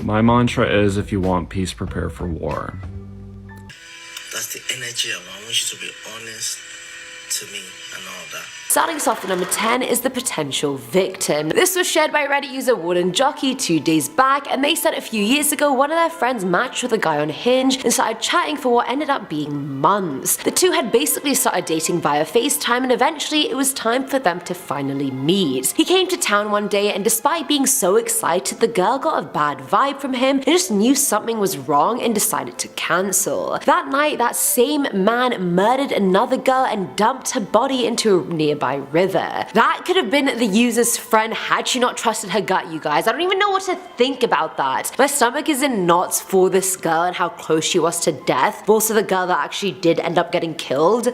My mantra is, if you want peace, prepare for war. That's the energy I want you to be honest to me and all that. Starting us off at number 10 is the potential victim. This was shared by Reddit user Wooden Jockey 2 days back, and they said a few years ago one of their friends matched with a guy on Hinge and started chatting for what ended up being months. The two had basically started dating via FaceTime, and eventually it was time for them to finally meet. He came to town one day, and despite being so excited, the girl got a bad vibe from him and just knew something was wrong and decided to cancel. That night, that same man murdered another girl and dumped her body into a nearby river. That could have been the user's friend had she not trusted her gut, you guys. I don't even know what to think about that. My stomach is in knots for this girl and how close she was to death, but also the girl that actually did end up getting killed.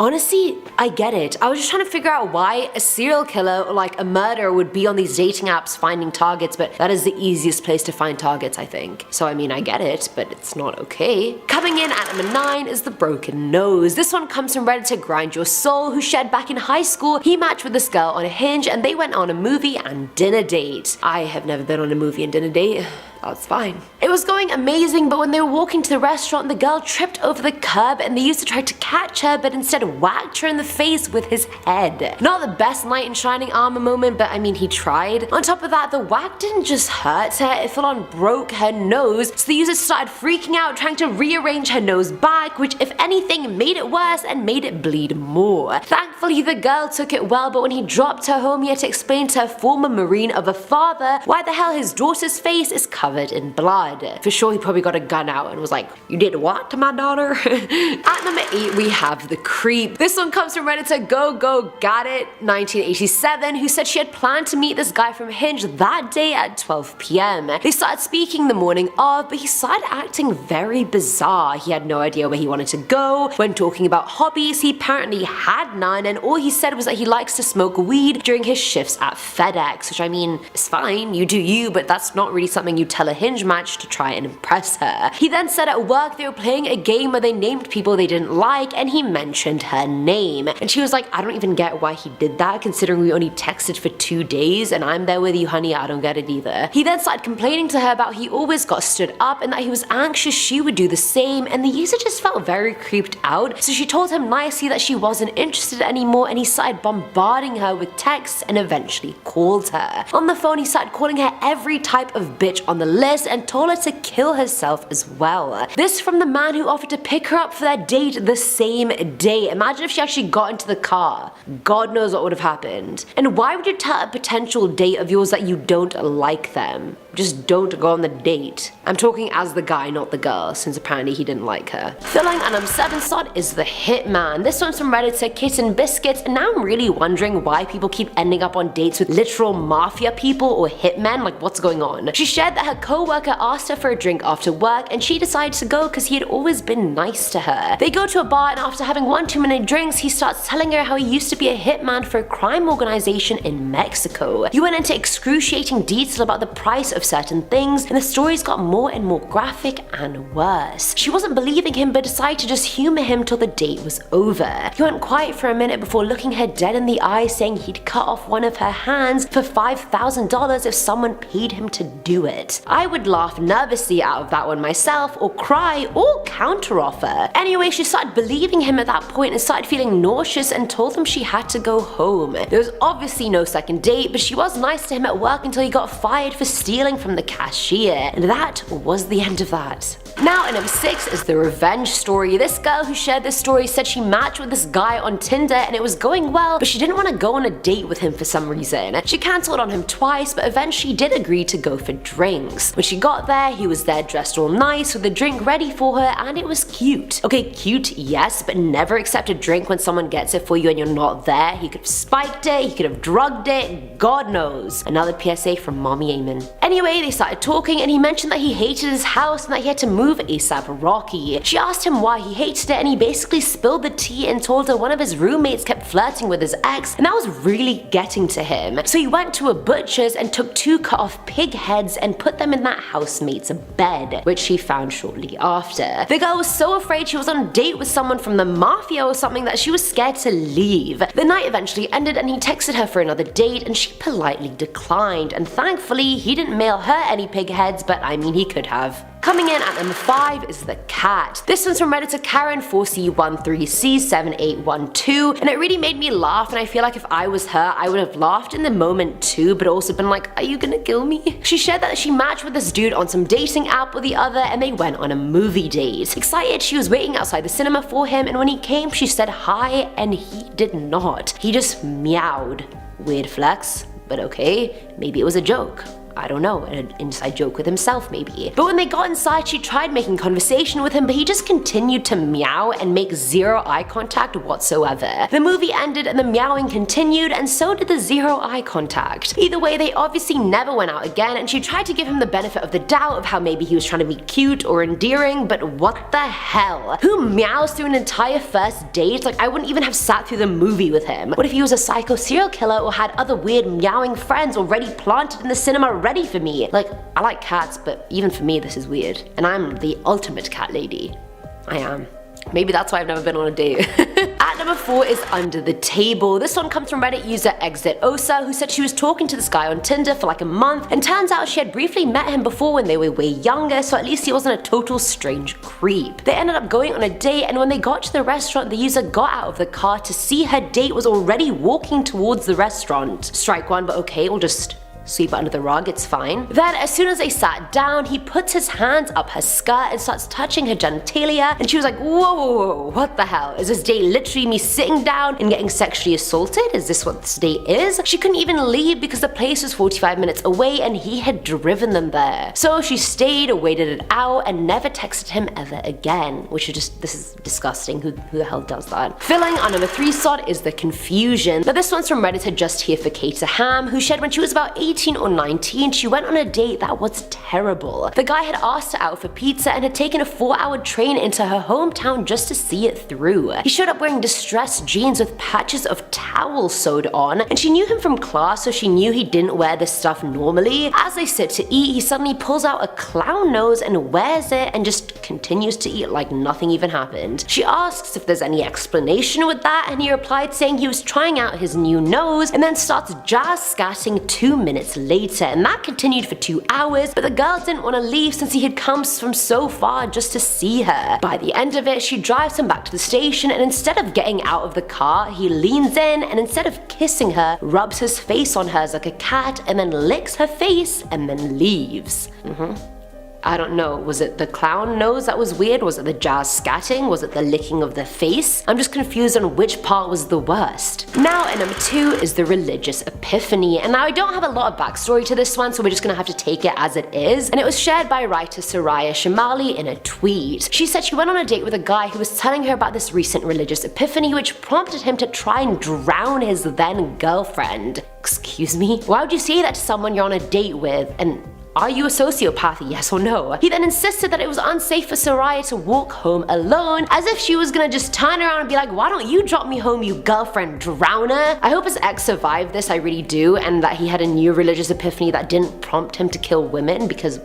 Honestly, I get it. I was just trying to figure out why a serial killer or like a murderer would be on these dating apps finding targets, but that is the easiest place to find targets, I think. So I mean, I get it, but it's not okay. Coming in at number 9 is the broken nose. This one comes from Redditor Grind Your Soul, who shared back in high school he matched with this girl on a Hinge and they went on a movie and dinner date. I have never been on a movie and dinner date. That's fine. It was going amazing, but when they were walking to the restaurant, the girl tripped over the curb and the user tried to catch her, but instead whacked her in the face with his head. Not the best knight in shining armor moment, but I mean, he tried. On top of that, the whack didn't just hurt her, it full on broke her nose, so the user started freaking out, trying to rearrange her nose back, which if anything made it worse and made it bleed more. Thankfully, the girl took it well, but when he dropped her home, he had to explain to her former Marine of a father why the hell his daughter's face is covered in blood. For sure, he probably got a gun out and was like, "You did what to my daughter?" At number 8, we have the creep. This one comes from Redditor Go Got It 1987, who said she had planned to meet this guy from Hinge that day at 12 p.m. They started speaking the morning of, but he started acting very bizarre. He had no idea where he wanted to go. When talking about hobbies, he apparently had none, and all he said was that he likes to smoke weed during his shifts at FedEx, which I mean, is fine, you do you, but that's not really something you tell a Hinge match to try and impress her. He then said at work they were playing a game where they named people they didn't like, and he mentioned her name. And she was like, "I don't even get why he did that, considering we only texted for 2 days and I'm there with you, honey, I don't get it either." He then started complaining to her about he always got stood up and that he was anxious she would do the same, and the user just felt very creeped out, so she told him nicely that she wasn't interested anymore, and he started bombarding her with texts and eventually called her. On the phone, he started calling her every type of bitch on the list and told her to kill herself as well. This from the man who offered to pick her up for their date the same day. Imagine if she actually got into the car. God knows what would have happened. And why would you tell a potential date of yours that you don't like them? Just don't go on the date. I'm talking as the guy, not the girl, since apparently he didn't like her. Filling at number 7 slot is the hitman. This one's from Redditor Kitten Biscuits, and now I'm really wondering why people keep ending up on dates with literal mafia people or hitmen. Like, what's going on? She shared that her co-worker asked her for a drink after work, and she decided to go because he had always been nice to her. They go to a bar, and after having 1 too many drinks, he starts telling her how he used to be a hitman for a crime organization in Mexico. He went into excruciating detail about the price of certain things, and the stories got more and more graphic and worse. She wasn't believing him, but decided to just humor him till the date was over. He went quiet for a minute before looking her dead in the eye, saying he'd cut off one of her hands for $5,000 if someone paid him to do it. I would laugh nervously out of that one myself, or cry, or counteroffer. Anyway, she started believing him at that point and started feeling nauseous and told him she had to go home. There was obviously no second date, but she was nice to him at work until he got fired for stealing from the cashier, and that was the end of that. Now at number 6 is the revenge story. This girl who shared this story said she matched with this guy on Tinder and it was going well, but she didn't want to go on a date with him for some reason. She cancelled on him twice, but eventually did agree to go for drinks. When she got there, he was there dressed all nice with a drink ready for her, and it was cute. Okay, cute, yes, but never accept a drink when someone gets it for you and you're not there. He could have spiked it, he could have drugged it, God knows. Another PSA from Mommy Eamon. Anyway, they started talking and he mentioned that he hated his house and that he had to move ASAP Rocky. She asked him why he hated it, and he basically spilled the tea and told her one of his roommates kept flirting with his ex, and that was really getting to him. So he went to a butcher's and took 2 cut off pig heads and put them him in that housemate's bed, which she found shortly after. The girl was so afraid she was on a date with someone from the mafia or something that she was scared to leave. The night eventually ended and he texted her for another date and she politely declined, and thankfully he didn't mail her any pig heads, but I mean he could have. Coming in at number 5 is The Cat. This one's from Redditor Karen4C13C7812, and it really made me laugh, and I feel like if I was her, I would have laughed in the moment too, but also been like, are you gonna kill me? She shared that she matched with this dude on some dating app or the other, and they went on a movie date. Excited, she was waiting outside the cinema for him, and when he came, she said hi, and he did not. He just meowed. Weird flex, but okay, maybe it was a joke. I don't know, an inside joke with himself maybe. But when they got inside, she tried making conversation with him, but he just continued to meow and make zero eye contact whatsoever. The movie ended and the meowing continued, and so did the zero eye contact. Either way, they obviously never went out again, and she tried to give him the benefit of the doubt of how maybe he was trying to be cute or endearing, but what the hell? Who meows through an entire first date? Like, I wouldn't even have sat through the movie with him. What if he was a psycho serial killer or had other weird meowing friends already planted in the cinema ready for me? Like, I like cats, but even for me this is weird. And I'm the ultimate cat lady. I am. Maybe that's why I've never been on a date. At number 4 is Under the Table. This one comes from Reddit user XZOsa, who said she was talking to this guy on Tinder for like a month, and turns out she had briefly met him before when they were way younger, so at least he wasn't a total strange creep. They ended up going on a date, and when they got to the restaurant, the user got out of the car to see her date was already walking towards the restaurant. Strike one, but okay, we'll just sweep it under the rug, it's fine. Then, as soon as they sat down, he puts his hands up her skirt and starts touching her genitalia, and she was like, whoa, whoa, whoa, what the hell? Is this date literally me sitting down and getting sexually assaulted? Is this what this date is? She couldn't even leave because the place was 45 minutes away and he had driven them there. So she stayed, waited it out, and never texted him ever again, which is just, this is disgusting. Who the hell does that? Filling our number 3 slot is The Confusion. Now this one's from Redditor Just Here for Kata Ham, who shared when she was about 18 or 19, she went on a date that was terrible. The guy had asked her out for pizza and had taken a 4-hour train into her hometown just to see it through. He showed up wearing distressed jeans with patches of towel sewed on, and she knew him from class, so she knew he didn't wear this stuff normally. As they sit to eat, he suddenly pulls out a clown nose and wears it and just continues to eat like nothing even happened. She asks if there's any explanation with that, and he replied saying he was trying out his new nose, and then starts jazz scatting 2 minutes later, and that continued for 2 hours, but the girl didn't want to leave since he had come from so far just to see her. By the end of it, she drives him back to the station, and instead of getting out of the car, he leans in and instead of kissing her, rubs his face on hers like a cat and then licks her face and then leaves. I don't know, was it the clown nose that was weird? Was it the jazz scatting? Was it the licking of the face? I'm just confused on which part was the worst. Now at number 2 is The Religious Epiphany, and now I don't have a lot of backstory to this one, so we're just gonna have to take it as it is, and it was shared by writer Soraya Shamali in a tweet. She said she went on a date with a guy who was telling her about this recent religious epiphany, which prompted him to try and drown his then girlfriend. Excuse me? Why would you say that to someone you're on a date with? And are you a sociopath, yes or no? He then insisted that it was unsafe for Soraya to walk home alone, as if she was gonna just turn around and be like, why don't you drop me home, you girlfriend drowner? I hope his ex survived this, I really do, and that he had a new religious epiphany that didn't prompt him to kill women, because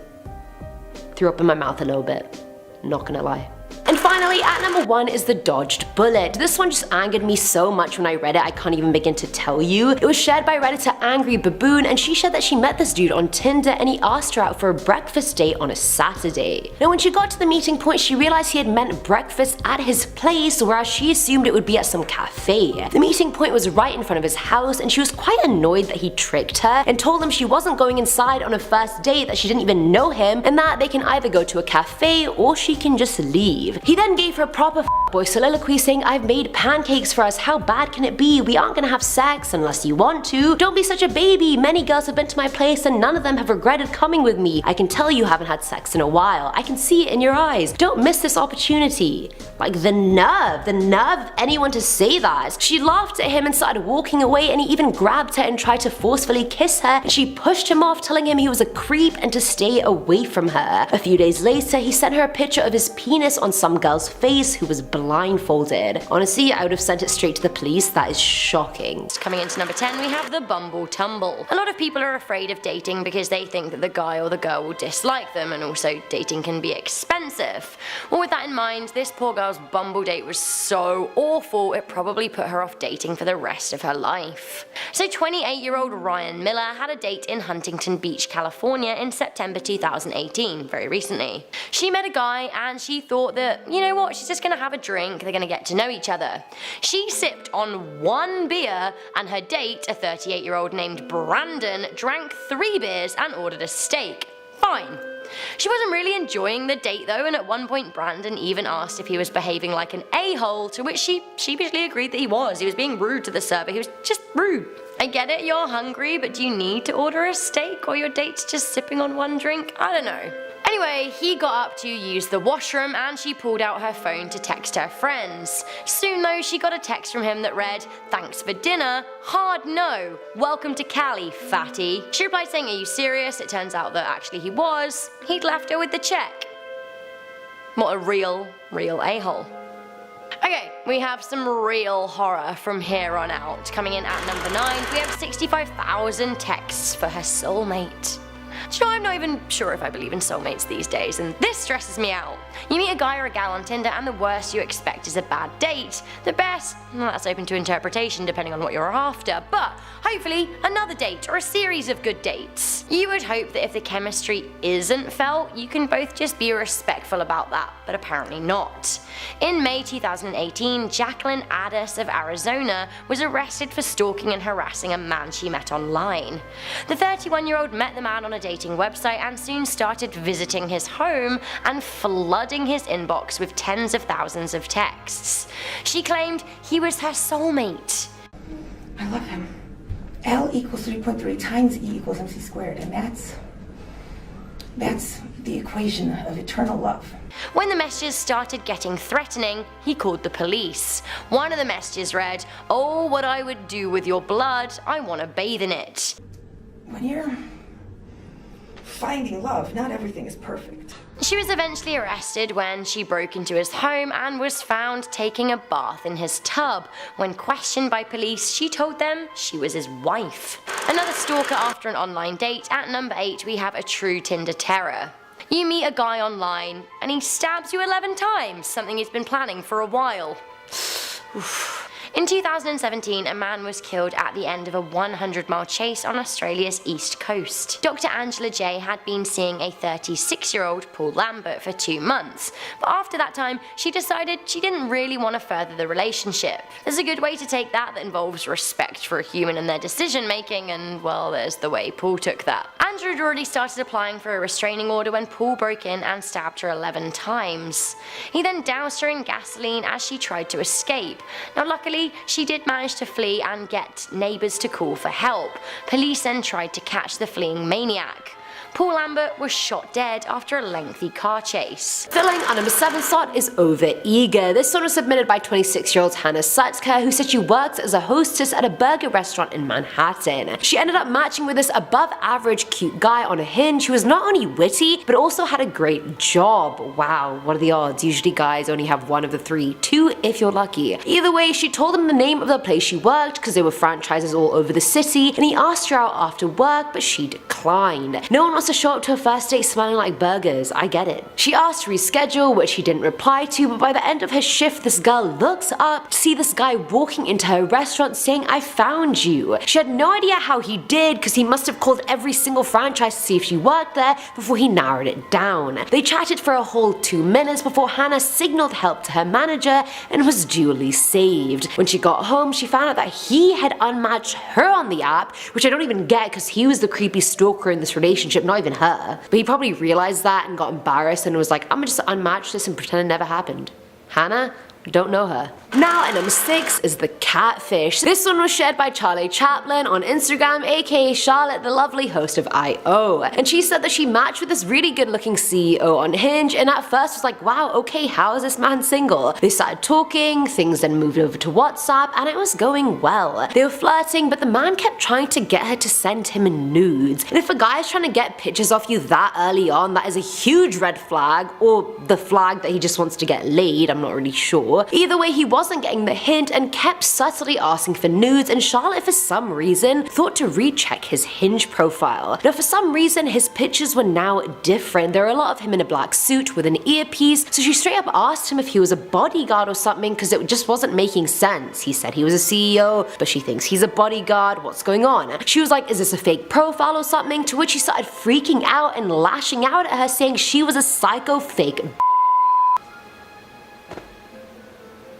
threw up in my mouth a little bit, not gonna lie. And finally, at number 1 is The Dodged Bullet. This one just angered me so much when I read it, I can't even begin to tell you. It was shared by Redditor Angry Baboon, and she shared that she met this dude on Tinder and he asked her out for a breakfast date on a Saturday. Now when she got to the meeting point, she realized he had meant breakfast at his place, whereas she assumed it would be at some cafe. The meeting point was right in front of his house, and she was quite annoyed that he tricked her and told him she wasn't going inside on a first date, that she didn't even know him, and that they can either go to a cafe or she can just leave. He then gave her a proper boy soliloquy saying, I've made pancakes for us, how bad can it be? We aren't gonna have sex unless you want to. Don't be such a baby. Many girls have been to my place and none of them have regretted coming with me. I can tell you haven't had sex in a while. I can see it in your eyes. Don't miss this opportunity. Like the nerve of anyone to say that. She laughed at him and started walking away, and he even grabbed her and tried to forcefully kiss her, and she pushed him off, telling him he was a creep and to stay away from her. A few days later, he sent her a picture of his penis on some girl's face who was black. blindfolded. Honestly, I would have sent it straight to the police. That is shocking. Coming into number 10, we have the bumble tumble. A lot of people are afraid of dating because they think that the guy or the girl will dislike them, and also dating can be expensive. Well, with that in mind, this poor girl's Bumble date was so awful it probably put her off dating for the rest of her life. So 28-year-old Ryan Miller had a date in Huntington Beach, California in September 2018, very recently. She met a guy and she thought that, you know what, she's just gonna have a drink, they're gonna get to know each other. She sipped on 1 beer and her date, a 38-year-old named Brandon, drank 3 beers and ordered a steak. Fine. She wasn't really enjoying the date though, and at one point Brandon even asked if he was behaving like an a-hole, to which she sheepishly agreed that he was. He was being rude to the server, he was just rude. I get it, you're hungry, but do you need to order a steak or your date's just sipping on 1 drink? I don't know. Anyway, he got up to use the washroom and she pulled out her phone to text her friends. Soon though, she got a text from him that read, "Thanks for dinner, hard no, welcome to Cali, fatty." She replied saying, "Are you serious?" It turns out that actually he was. He'd left her with the check. What a real a-hole. Okay, we have some real horror from here on out. Coming in at number 9, we have 65,000 texts for her soulmate. Do you know, I'm not even sure if I believe in soulmates these days, and this stresses me out. You meet a guy or a gal on Tinder and the worst you expect is a bad date. The best, well, that's open to interpretation depending on what you're after, but hopefully another date or a series of good dates. You would hope that if the chemistry isn't felt, you can both just be respectful about that, but apparently not. In May 2018, Jacqueline Addis of Arizona was arrested for stalking and harassing a man she met online. The 31-year-old met the man on a dating website and soon started visiting his home and flooding his inbox with tens of thousands of texts. She claimed he was her soulmate. I love him. L equals 3.3 times E equals MC squared, and that's the equation of eternal love. When the messages started getting threatening, he called the police. One of the messages read, "Oh, what I would do with your blood, I want to bathe in it." When you're finding love, not everything is perfect. She was eventually arrested when she broke into his home and was found taking a bath in his tub. When questioned by police, she told them she was his wife. Another stalker after an online date. At number 8, we have a true Tinder terror. You meet a guy online and he stabs you 11 times, something he's been planning for a while. In 2017, a man was killed at the end of a 100-mile chase on Australia's east coast. Dr. Angela J had been seeing a 36-year-old Paul Lambert for 2 months, but after that time, she decided she didn't really want to further the relationship. There's a good way to take that involves respect for a human and their decision making, and well, there's the way Paul took that. Andrew had already started applying for a restraining order when Paul broke in and stabbed her 11 times. He then doused her in gasoline as she tried to escape. Now luckily, she did manage to flee and get neighbours to call for help. Police then tried to catch the fleeing maniac. Paul Lambert was shot dead after a lengthy car chase. Filling our number 7 slot is Overeager. This one was submitted by 26-year-old Hannah Sutzker, who said she works as a hostess at a burger restaurant in Manhattan. She ended up matching with this above-average cute guy on Hinge who was not only witty, but also had a great job. Wow, what are the odds? Usually guys only have one of the 3, 2 if you're lucky. Either way, she told him the name of the place she worked because there were franchises all over the city, and he asked her out after work, but she declined. No one wants to show up to a first date smelling like burgers, I get it. She asked to reschedule, which he didn't reply to, but by the end of his shift, this girl looks up to see this guy walking into her restaurant saying, "I found you." She had no idea how he did, because he must have called every single franchise to see if she worked there before he narrowed it down. They chatted for a whole 2 minutes before Hannah signaled help to her manager and was duly saved. When she got home, she found out that he had unmatched her on the app, which I don't even get because he was the creepy stalker in this relationship, not even her. But he probably realized that and got embarrassed and was like, I'm gonna just unmatch this and pretend it never happened. Hannah? Don't know her. Now at number 6 is the Catfish. This one was shared by Charlie Chaplin on Instagram, aka Charlotte, the lovely host of I.O. And she said that she matched with this really good looking CEO on Hinge, and at first was like, wow, okay, how is this man single? They started talking, things then moved over to WhatsApp, and it was going well. They were flirting, but the man kept trying to get her to send him nudes. And if a guy is trying to get pictures off you that early on, that is a huge red flag, or the flag that he just wants to get laid, I'm not really sure. for. Either way, he wasn't getting the hint and kept subtly asking for nudes, and Charlotte, for some reason, thought to recheck his Hinge profile. Now, for some reason, his pictures were now different. There were a lot of him in a black suit with an earpiece, so she straight up asked him if he was a bodyguard or something because it just wasn't making sense. He said he was a CEO, but she thinks he's a bodyguard. What's going on? She was like, is this a fake profile or something? To which he started freaking out and lashing out at her, saying she was a psycho fake.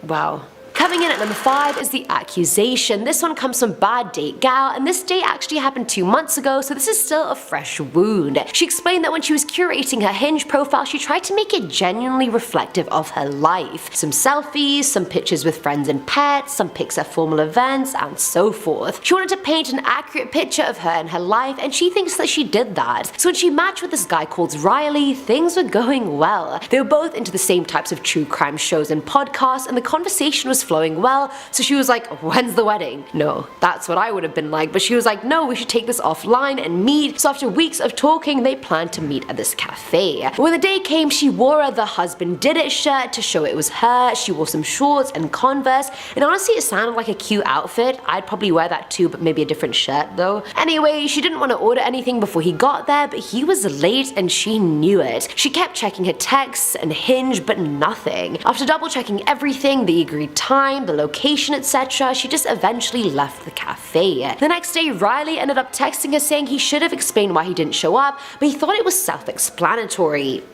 Wow. Coming in at number 5 is the accusation. This one comes from Bad Date Gal, and this date actually happened 2 months ago, so this is still a fresh wound. She explained that when she was curating her Hinge profile, she tried to make it genuinely reflective of her life. Some selfies, some pictures with friends and pets, some pics at formal events, and so forth. She wanted to paint an accurate picture of her and her life, and she thinks that she did that. So when she matched with this guy called Riley, things were going well. They were both into the same types of true crime shows and podcasts, and the conversation was flowing well, so she was like, when's the wedding? No, that's what I would have been like, but she was like, no, we should take this offline and meet. So after weeks of talking, they planned to meet at this cafe. When the day came, she wore a The Husband Did It shirt to show it was her. She wore some shorts and Converse, and honestly it sounded like a cute outfit. I'd probably wear that too, but maybe a different shirt though. Anyway, she didn't want to order anything before he got there, but he was late and she knew it. She kept checking her texts and Hinge, but nothing. After double checking everything, the agreed time, the location, etc., she just eventually left the cafe. The next day, Riley ended up texting her saying he should have explained why he didn't show up, but he thought it was self-explanatory.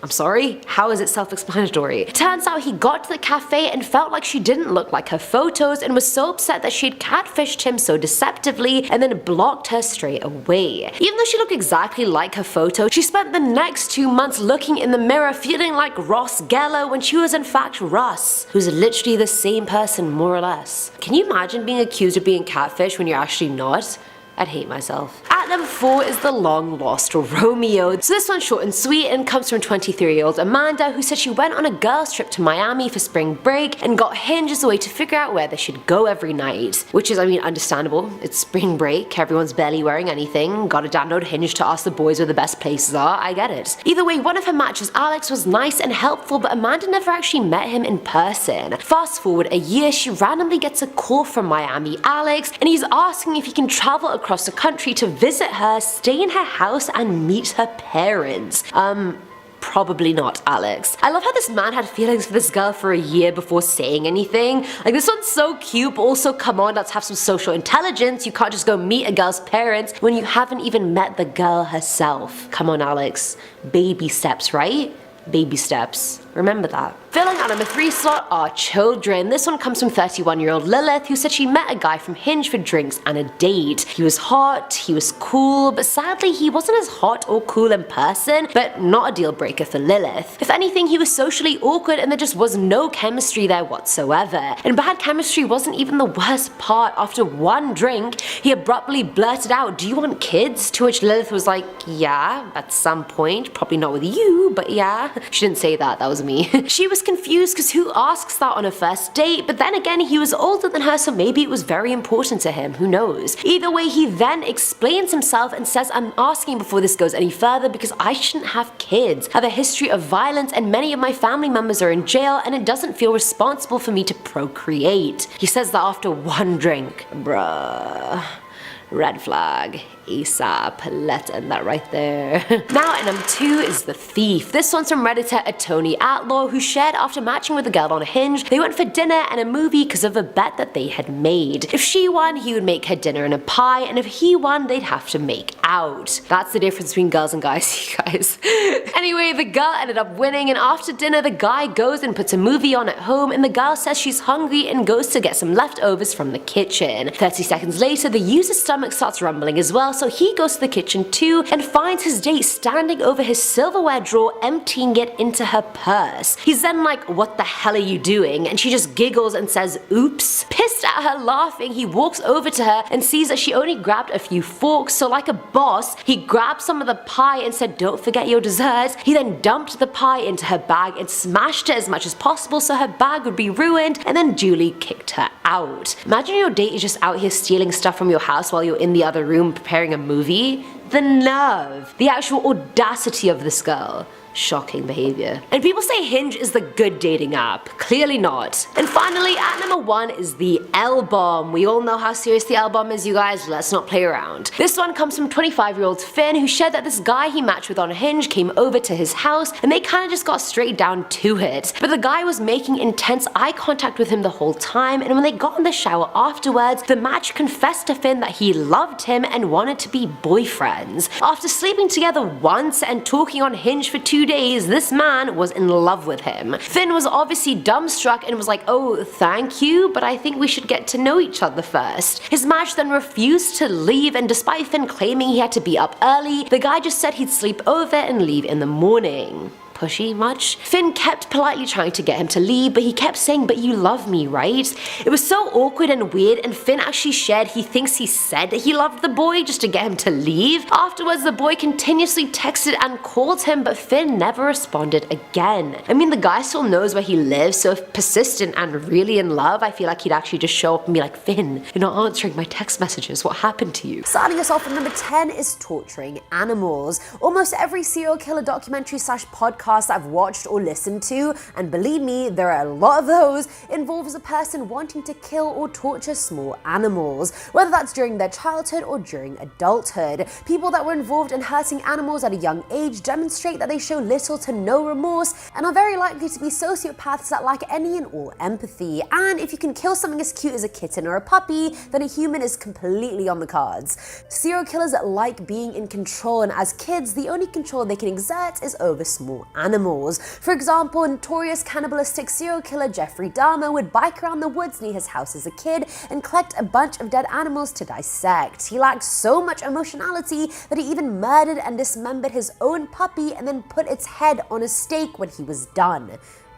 I'm sorry? How is it self-explanatory? Turns out he got to the cafe and felt like she didn't look like her photos and was so upset that she had catfished him so deceptively and then blocked her straight away. Even though she looked exactly like her photo, she spent the next 2 months looking in the mirror feeling like Ross Geller when she was in fact Russ, who's literally the same person more or less. Can you imagine being accused of being catfish when you're actually not? I'd hate myself. At number 4 is the long lost Romeo. So this one's short and sweet and comes from 23-year-old Amanda, who said she went on a girls trip to Miami for spring break and got Hinge as a way to figure out where they should go every night. Which is, I mean, understandable. It's spring break, everyone's barely wearing anything, gotta download Hinge to ask the boys where the best places are, I get it. Either way, one of her matches, Alex, was nice and helpful, but Amanda never actually met him in person. Fast forward a year, she randomly gets a call from Miami Alex, and he's asking if he can travel across the country to visit her, stay in her house, and meet her parents. Probably not, Alex. I love how this man had feelings for this girl for a year before saying anything. Like, this one's so cute, but also, come on, let's have some social intelligence. You can't just go meet a girl's parents when you haven't even met the girl herself. Come on, Alex. Baby steps, right? Baby steps. Remember that. Filling our number 3 slot are children. This one comes from 31-year-old Lilith, who said she met a guy from Hinge for drinks and a date. He was hot, he was cool, but sadly he wasn't as hot or cool in person, but not a deal breaker for Lilith. If anything, he was socially awkward and there just was no chemistry there whatsoever. And bad chemistry wasn't even the worst part. After one drink, he abruptly blurted out, "Do you want kids?" To which Lilith was like, "Yeah, at some point, probably not with you, but yeah." She didn't say that, that was me. She was confused because who asks that on a first date, but then again he was older than her, so maybe it was very important to him, who knows. Either way, he then explains himself and says, "I'm asking before this goes any further because I shouldn't have kids. I have a history of violence and many of my family members are in jail and it doesn't feel responsible for me to procreate." He says that after one drink. Bruh. Red flag. ASAP. Let's end that right there. Now at number 2 is The Thief. This one's from Redditor Tony Outlaw, who shared after matching with a girl on Hinge, they went for dinner and a movie because of a bet that they had made. If she won, he would make her dinner and a pie, and if he won, they'd have to make out. That's the difference between girls and guys, you guys. Anyway, the girl ended up winning, and after dinner, the guy goes and puts a movie on at home, and the girl says she's hungry and goes to get some leftovers from the kitchen. 30 seconds later, the user's stomach starts rumbling as well, so he goes to the kitchen too and finds his date standing over his silverware drawer, emptying it into her purse. He's then like, "What the hell are you doing?" And she just giggles and says, "Oops." Pissed at her laughing, he walks over to her and sees that she only grabbed a few forks, so like a boss, he grabbed some of the pie and said, "Don't forget your dessert." He then dumped the pie into her bag and smashed it as much as possible so her bag would be ruined, and then duly kicked her out. Imagine your date is just out here stealing stuff from your house while you're in the other room preparing a movie. The nerve, the actual audacity of this girl. Shocking behavior. And people say Hinge is the good dating app. Clearly not. And finally, at number 1 is the L-bomb. We all know how serious the L-bomb is, you guys. Let's not play around. This one comes from 25-year-old Finn, who shared that this guy he matched with on Hinge came over to his house and they kind of just got straight down to it. But the guy was making intense eye contact with him the whole time, and when they got in the shower afterwards, the match confessed to Finn that he loved him and wanted to be boyfriends. After sleeping together once and talking on Hinge for 2 days, this man was in love with him. Finn was obviously dumbstruck and was like, oh, thank you, but I think we should get to know each other first. His match then refused to leave, and despite Finn claiming he had to be up early, the guy just said he'd sleep over and leave in the morning. Pushy much? Finn kept politely trying to get him to leave, but he kept saying, but you love me, right? It was so awkward and weird, and Finn actually shared he thinks he said that he loved the boy just to get him to leave. Afterwards, the boy continuously texted and called him, but Finn never responded again. I mean, the guy still knows where he lives, so if persistent and really in love, I feel like he'd actually just show up and be like, Finn, you're not answering my text messages, what happened to you? Starting us off at number 10 is torturing animals. Almost every serial killer documentary / podcast I've watched or listened to, and believe me, there are a lot of those, involves a person wanting to kill or torture small animals, whether that's during their childhood or during adulthood. People that were involved in hurting animals at a young age demonstrate that they show little to no remorse and are very likely to be sociopaths that lack any and all empathy. And if you can kill something as cute as a kitten or a puppy, then a human is completely on the cards. Serial killers like being in control, and as kids, the only control they can exert is over small animals. For example, notorious cannibalistic serial killer Jeffrey Dahmer would bike around the woods near his house as a kid and collect a bunch of dead animals to dissect. He lacked so much emotionality that he even murdered and dismembered his own puppy and then put its head on a stake when he was done.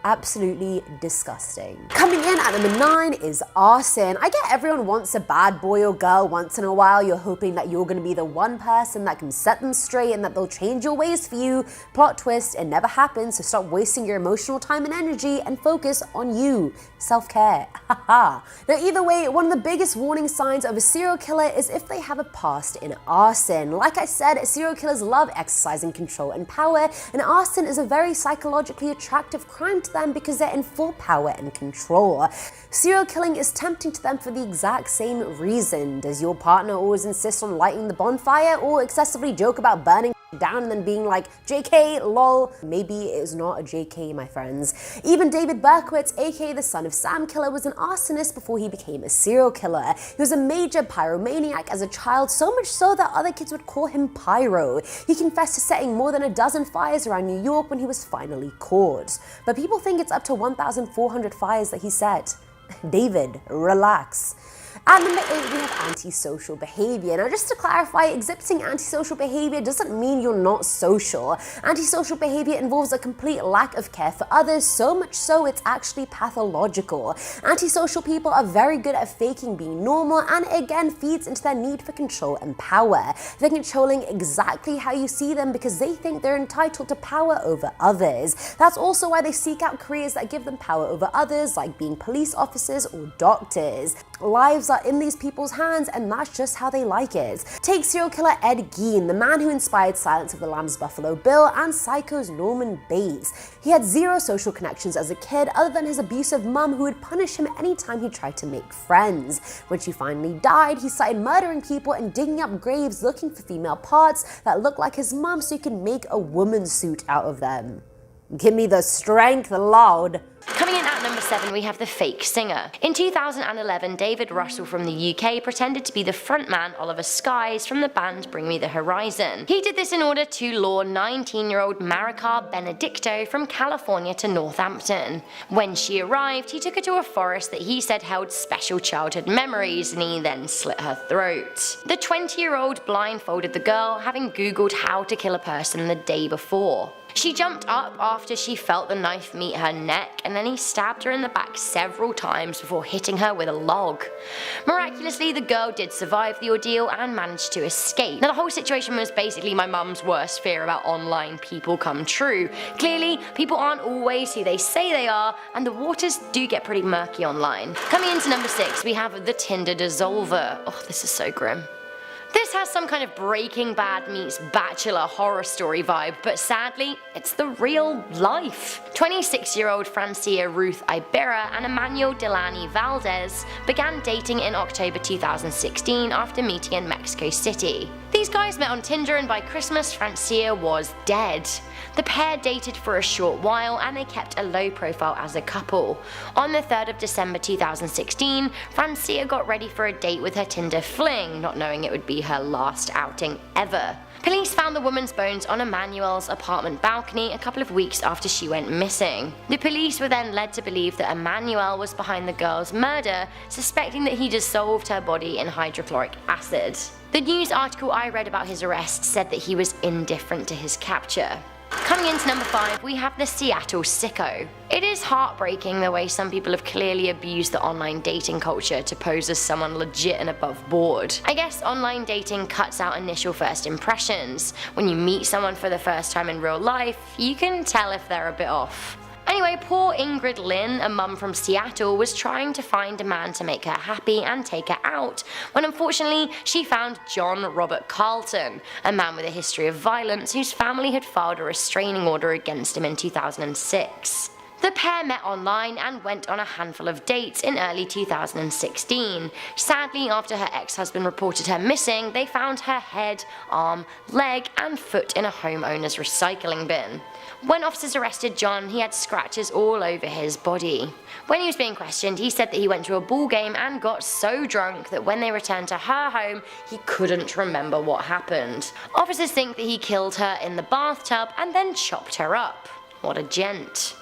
Absolutely disgusting. Coming in at number 9 is arson. I get everyone wants a bad boy or girl once in a while. You're hoping that you're gonna be the one person that can set them straight and that they'll change your ways for you. Plot twist, it never happens, so stop wasting your emotional time and energy and focus on you. Self-care. Haha. Now either way, one of the biggest warning signs of a serial killer is if they have a past in arson. Like I said, serial killers love exercising control and power, and arson is a very psychologically attractive crime to them because they're in full power and control. Serial killing is tempting to them for the exact same reason. Does your partner always insist on lighting the bonfire or excessively joke about burning down and then being like, JK, lol? Maybe it is not a JK, my friends. Even David Berkowitz, aka the son of Sam Killer, was an arsonist before he became a serial killer. He was a major pyromaniac as a child, so much so that other kids would call him Pyro. He confessed to setting more than a dozen fires around New York when he was finally caught. But people think it's up to 1,400 fires that he set. David, relax. At number 8, we have antisocial behavior. Now, just to clarify, exhibiting antisocial behavior doesn't mean you're not social. Antisocial behavior involves a complete lack of care for others, so much so it's actually pathological. Antisocial people are very good at faking being normal, and it again feeds into their need for control and power. They're controlling exactly how you see them because they think they're entitled to power over others. That's also why they seek out careers that give them power over others, like being police officers or doctors. Lives are in these people's hands, and that's just how they like it. Take serial killer Ed Gein, the man who inspired Silence of the Lambs' Buffalo Bill and Psycho's Norman Bates. He had zero social connections as a kid other than his abusive mum who would punish him anytime he tried to make friends. When she finally died, he started murdering people and digging up graves looking for female parts that looked like his mum so he could make a woman's suit out of them. Give me the strength, Lord. Coming in at number 7, we have the fake singer. In 2011, David Russell from the UK pretended to be the frontman Oliver Skies from the band Bring Me the Horizon. He did this in order to lure 19-year-old Maricar Benedicto from California to Northampton. When she arrived, he took her to a forest that he said held special childhood memories, and he then slit her throat. The 20-year-old blindfolded the girl, having Googled how to kill a person the day before. She jumped up after she felt the knife meet her neck, and then he stabbed her in the back several times before hitting her with a log. Miraculously, the girl did survive the ordeal and managed to escape. Now, the whole situation was basically my mum's worst fear about online people come true. Clearly, people aren't always who they say they are, and the waters do get pretty murky online. Coming into number 6, we have the Tinder dissolver. Oh, this is so grim. This This has some kind of Breaking Bad meets Bachelor horror story vibe, but sadly, it's the real life. 26-year-old Francia Ruth Ibarra and Emmanuel Delany Valdez began dating in October 2016 after meeting in Mexico City. These guys met on Tinder, and by Christmas, Francia was dead. The pair dated for a short while and they kept a low profile as a couple. On the 3rd of December 2016, Francia got ready for a date with her Tinder fling, not knowing it would be her last outing ever. Police found the woman's bones on Emmanuel's apartment balcony a couple of weeks after she went missing. The police were then led to believe that Emmanuel was behind the girl's murder, suspecting that he dissolved her body in hydrochloric acid. The news article I read about his arrest said that he was indifferent to his capture. Coming into number 5, we have the Seattle Sicko. It is heartbreaking the way some people have clearly abused the online dating culture to pose as someone legit and above board. I guess online dating cuts out initial first impressions. When you meet someone for the first time in real life, you can tell if they're a bit off. Anyway, poor Ingrid Lynn, a mum from Seattle, was trying to find a man to make her happy and take her out, when unfortunately she found John Robert Carlton, a man with a history of violence whose family had filed a restraining order against him in 2006. The pair met online and went on a handful of dates in early 2016. Sadly, after her ex-husband reported her missing, they found her head, arm, leg and foot in a homeowner's recycling bin. When officers arrested John, he had scratches all over his body. When he was being questioned, he said that he went to a ball game and got so drunk that when they returned to her home, he couldn't remember what happened. Officers think that he killed her in the bathtub and then chopped her up. What a gent.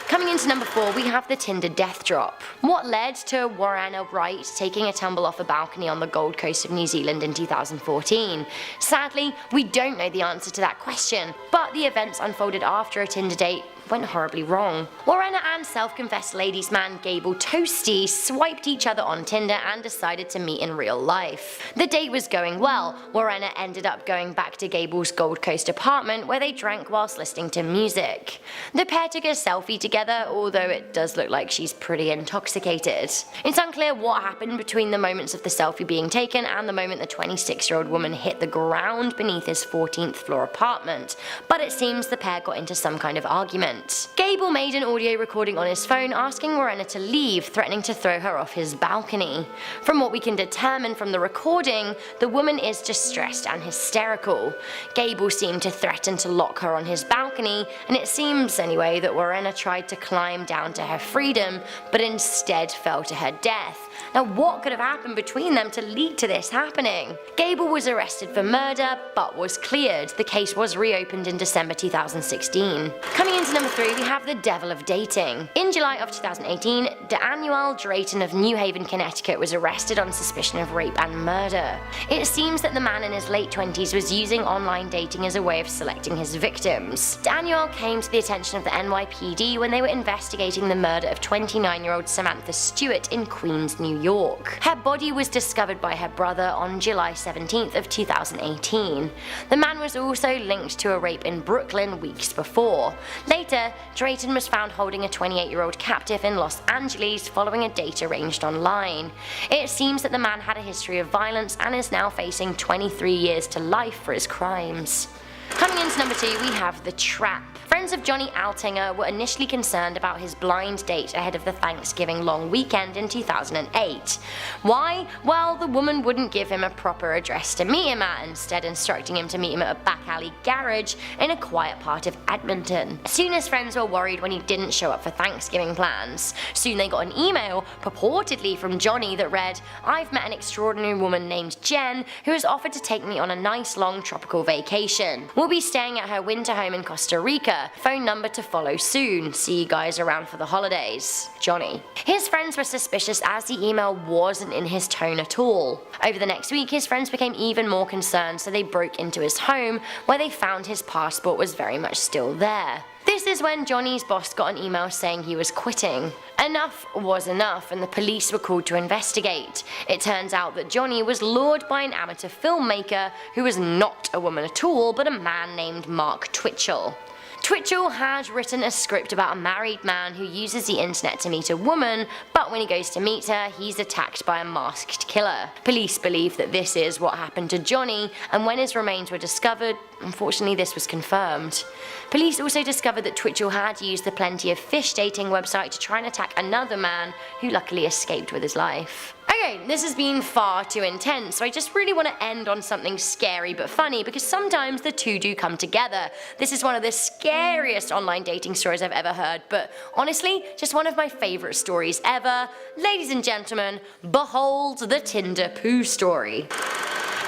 Coming into number 4, we have the Tinder death drop. What led to Warrenna Wright taking a tumble off a balcony on the Gold Coast of New Zealand in 2014? Sadly, we don't know the answer to that question, but the events unfolded after a Tinder date went horribly wrong. Warrenna and self-confessed ladies man Gable Toasty swiped each other on Tinder and decided to meet in real life. The date was going well. Warrenna ended up going back to Gable's Gold Coast apartment where they drank whilst listening to music. The pair took a selfie together, although it does look like she's pretty intoxicated. It's unclear what happened between the moments of the selfie being taken and the moment the 26-year-old woman hit the ground beneath his 14th floor apartment, but it seems the pair got into some kind of argument. Gable made an audio recording on his phone asking Warrenna to leave, threatening to throw her off his balcony. From what we can determine from the recording, the woman is distressed and hysterical. Gable seemed to threaten to lock her on his balcony, and it seems anyway that Warrenna tried to climb down to her freedom, but instead fell to her death. Now what could have happened between them to lead to this happening? Gable was arrested for murder, but was cleared. The case was reopened in December 2016. Coming into number 3, we have the devil of dating. In July of 2018, Daniel Drayton of New Haven, Connecticut was arrested on suspicion of rape and murder. It seems that the man in his late 20s was using online dating as a way of selecting his victims. Daniel came to the attention of the NYPD when they were investigating the murder of 29-year-old Samantha Stewart in Queens, New York. Her body was discovered by her brother on July 17th of 2018. The man was also linked to a rape in Brooklyn weeks before. Later, Drayton was found holding a 28-year-old captive in Los Angeles following a date arranged online. It seems that the man had a history of violence and is now facing 23 years to life for his crimes. Coming into number 2, we have The Trap. Friends of Johnny Altinger were initially concerned about his blind date ahead of the Thanksgiving long weekend in 2008. Why? Well, the woman wouldn't give him a proper address to meet him at, instead instructing him to meet him at a back alley garage in a quiet part of Edmonton. Soon his friends were worried when he didn't show up for Thanksgiving plans. Soon they got an email, purportedly from Johnny, that read, "I've met an extraordinary woman named Jen who has offered to take me on a nice long tropical vacation. We'll be staying at her winter home in Costa Rica. Phone number to follow soon. See you guys around for the holidays. Johnny." His friends were suspicious as the email wasn't in his tone at all. Over the next week, his friends became even more concerned, so they broke into his home, where they found his passport was very much still there. This is when Johnny's boss got an email saying he was quitting. Enough was enough, and the police were called to investigate. It turns out that Johnny was lured by an amateur filmmaker who was not a woman at all, but a man named Mark Twitchell. Twitchell had written a script about a married man who uses the internet to meet a woman, but when he goes to meet her, he's attacked by a masked killer. Police believe that this is what happened to Johnny, and when his remains were discovered, unfortunately this was confirmed. Police also discovered that Twitchell had used the Plenty of Fish dating website to try and attack another man who luckily escaped with his life. Okay, this has been far too intense, so I just really want to end on something scary but funny, because sometimes the two do come together. This is one of the scariest online dating stories I've ever heard, but honestly, just one of my favourite stories ever. Ladies and gentlemen, behold the Tinder poo story.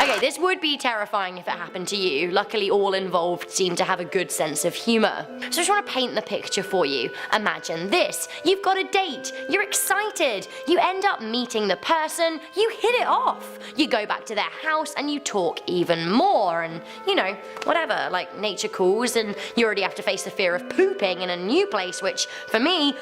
Okay, this would be terrifying if it happened to you. Luckily, all involved seem to have a good sense of humour. So I just want to paint the picture for you. Imagine this. You've got a date. You're excited. You end up meeting the person. You hit it off. You go back to their house and you talk even more and, you know, whatever, like nature calls and you already have to face the fear of pooping in a new place, which, for me,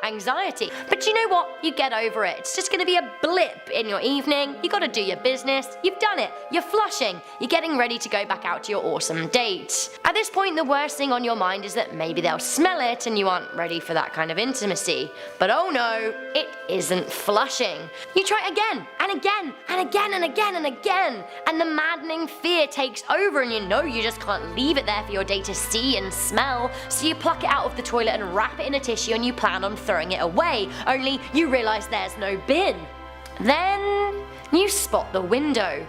anxiety. But you know what? You get over it. It's just going to be a blip in your evening. You got to do your business. You've done it. You're flushing. You're getting ready to go back out to your awesome date. At this point, the worst thing on your mind is that maybe they'll smell it and you aren't ready for that kind of intimacy. But oh no, it isn't flushing. You try again and again and again and again and again, and the maddening fear takes over and you know you just can't leave it there for your date to see and smell, so you pluck it out of the toilet and wrap it in a tissue and you plan on throwing it away, only you realise there's no bin. Then you spot the window.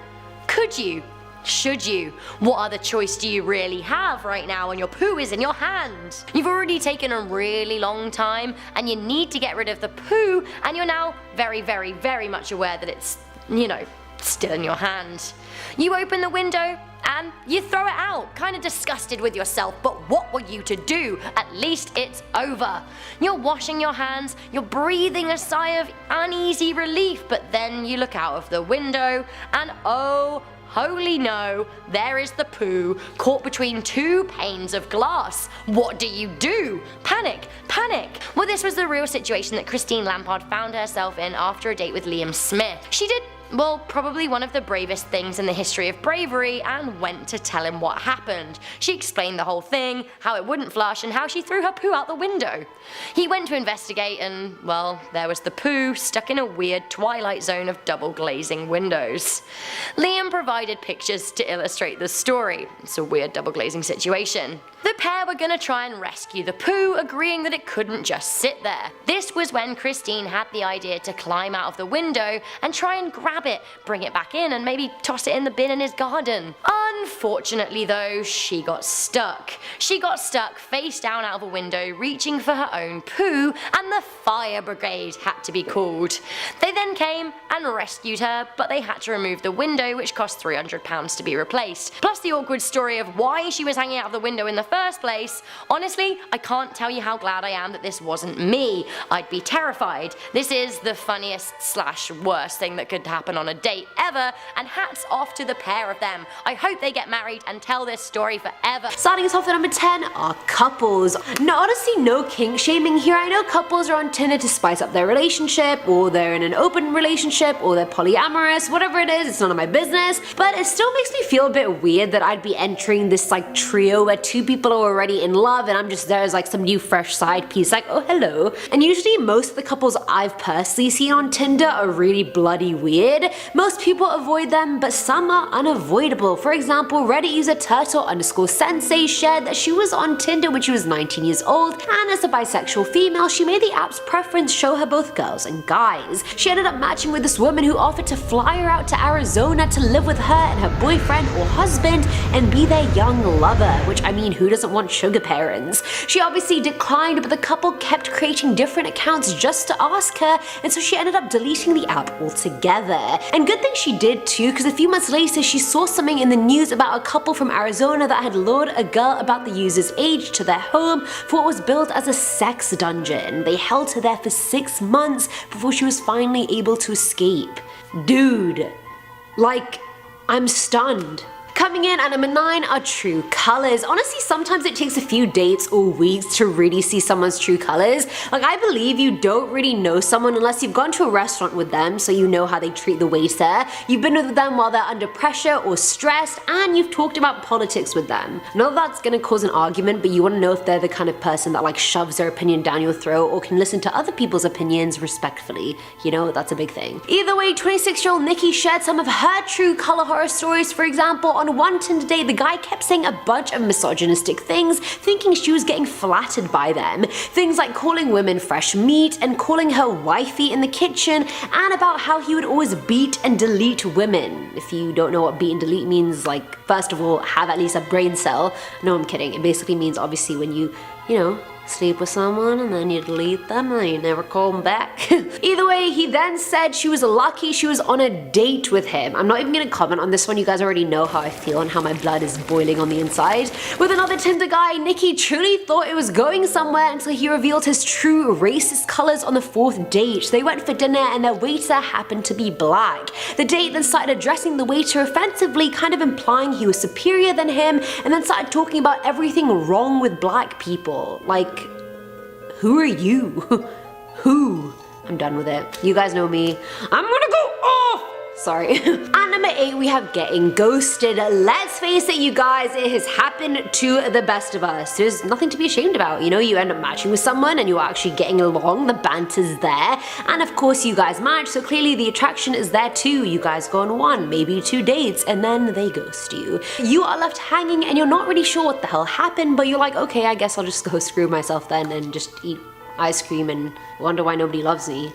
Could you? Should you? What other choice do you really have right now when your poo is in your hand? You've already taken a really long time and you need to get rid of the poo, and you're now very, very, very much aware that it's, you know, still in your hand. You open the window and you throw it out, kind of disgusted with yourself, but what were you to do? At least it's over. You're washing your hands, you're breathing a sigh of uneasy relief, but then you look out of the window and oh, holy no, there is the poo caught between two panes of glass. What do you do? Panic, panic. Well, this was the real situation that Christine Lampard found herself in after a date with Liam Smith. She did, well, probably one of the bravest things in the history of bravery, and went to tell him what happened. She explained the whole thing, how it wouldn't flush, and how she threw her poo out the window. He went to investigate and, well, there was the poo stuck in a weird twilight zone of double glazing windows. Liam provided pictures to illustrate the story. It's a weird double glazing situation. The pair were gonna try and rescue the poo, agreeing that it couldn't just sit there. This was when Christine had the idea to climb out of the window and try and grab it, bring it back in, and maybe toss it in the bin in his garden. Unfortunately though, she got stuck. She got stuck face down out of a window, reaching for her own poo, and the fire brigade had to be called. They then came and rescued her, but they had to remove the window, which cost £300 to be replaced. Plus the awkward story of why she was hanging out of the window in the first place. Honestly, I can't tell you how glad I am that this wasn't me. I'd be terrified. This is the funniest / worst thing that could happen on a date ever, and hats off to the pair of them. I hope they get married and tell this story forever. Starting us off at number 10 are couples. Now honestly, no kink shaming here. I know couples are on Tinder to spice up their relationship, or they're in an open relationship, or they're polyamorous, whatever it is, it's none of my business, but it still makes me feel a bit weird that I'd be entering this like trio where two people are already in love and I'm just there as like some new fresh side piece, like, oh hello. And usually most of the couples I've personally seen on Tinder are really bloody weird. Most people avoid them, but some are unavoidable. For example, Reddit user turtle_sensei shared that she was on Tinder when she was 19 years old, and as a bisexual female, she made the app's preference show her both girls and guys. She ended up matching with this woman who offered to fly her out to Arizona to live with her and her boyfriend or husband and be their young lover, which I mean, who doesn't want sugar parents? She obviously declined, but the couple kept creating different accounts just to ask her, and so she ended up deleting the app altogether. And good thing she did too, because a few months later she saw something in the news about a couple from Arizona that had lured a girl about the user's age to their home for what was billed as a sex dungeon. They held her there for 6 months before she was finally able to escape. Dude, like, I'm stunned. Coming in at number 9 are true colors. Honestly, sometimes it takes a few dates or weeks to really see someone's true colors. Like, I believe you don't really know someone unless you've gone to a restaurant with them, so you know how they treat the waiter. You've been with them while they're under pressure or stressed, and you've talked about politics with them. Not that that's gonna cause an argument, but you wanna know if they're the kind of person that like shoves their opinion down your throat or can listen to other people's opinions respectfully. You know, that's a big thing. Either way, 26-year-old Nikki shared some of her true color horror stories. For example, on one Tinder date, the guy kept saying a bunch of misogynistic things, thinking she was getting flattered by them. Things like calling women fresh meat and calling her wifey in the kitchen, and about how he would always beat and delete women. If you don't know what beat and delete means, like, first of all, have at least a brain cell. No, I'm kidding. It basically means obviously when you know, sleep with someone and then you delete them and you never call them back. Either way, he then said she was lucky she was on a date with him. I'm not even gonna comment on this one, you guys already know how I feel and how my blood is boiling on the inside. With another Tinder guy, Nikki truly thought it was going somewhere until he revealed his true racist colors on the 4th date. They went for dinner and their waiter happened to be black. The date then started addressing the waiter offensively, kind of implying he was superior than him, and then started talking about everything wrong with black people. Like, who are you? Who? I'm done with it. You guys know me. I'm gonna go off! Sorry. At number 8, we have getting ghosted. Let's face it, you guys, it has happened to the best of us. There's nothing to be ashamed about. You know, you end up matching with someone and you're actually getting along, the banter's there, and of course you guys match, so clearly the attraction is there too. You guys go on 1, maybe 2 dates, and then they ghost you. You are left hanging and you're not really sure what the hell happened, but you're like, okay, I guess I'll just go screw myself then and just eat ice cream and wonder why nobody loves me.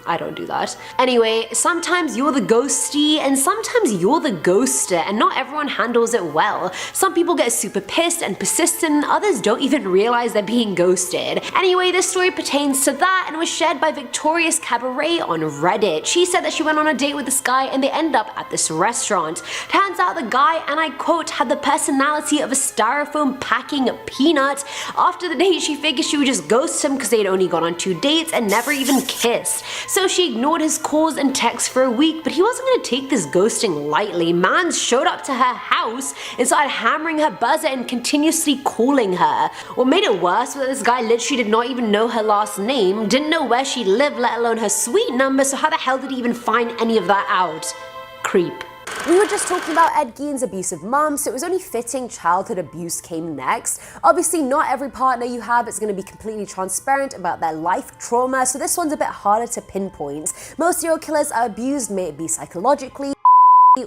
I don't do that. Anyway, sometimes you're the ghostie and sometimes you're the ghoster, and not everyone handles it well. Some people get super pissed and persistent, others don't even realize they're being ghosted. Anyway, this story pertains to that and was shared by Victorious Cabaret on Reddit. She said that she went on a date with this guy and they end up at this restaurant. Turns out the guy, and I quote, had the personality of a styrofoam packing peanut. After the date, she figured she would just ghost him because they had only gone on 2 dates and never even kissed. So she ignored his calls and texts for a week, but he wasn't gonna take this ghosting lightly. Mans showed up to her house and started hammering her buzzer and continuously calling her. What made it worse was that this guy literally did not even know her last name, didn't know where she lived, let alone her suite number, so how the hell did he even find any of that out? Creep. We were just talking about Ed Gein's abusive mum, so it was only fitting childhood abuse came next. Obviously, not every partner you have is going to be completely transparent about their life trauma, so this one's a bit harder to pinpoint. Most serial killers are abused, may it be psychologically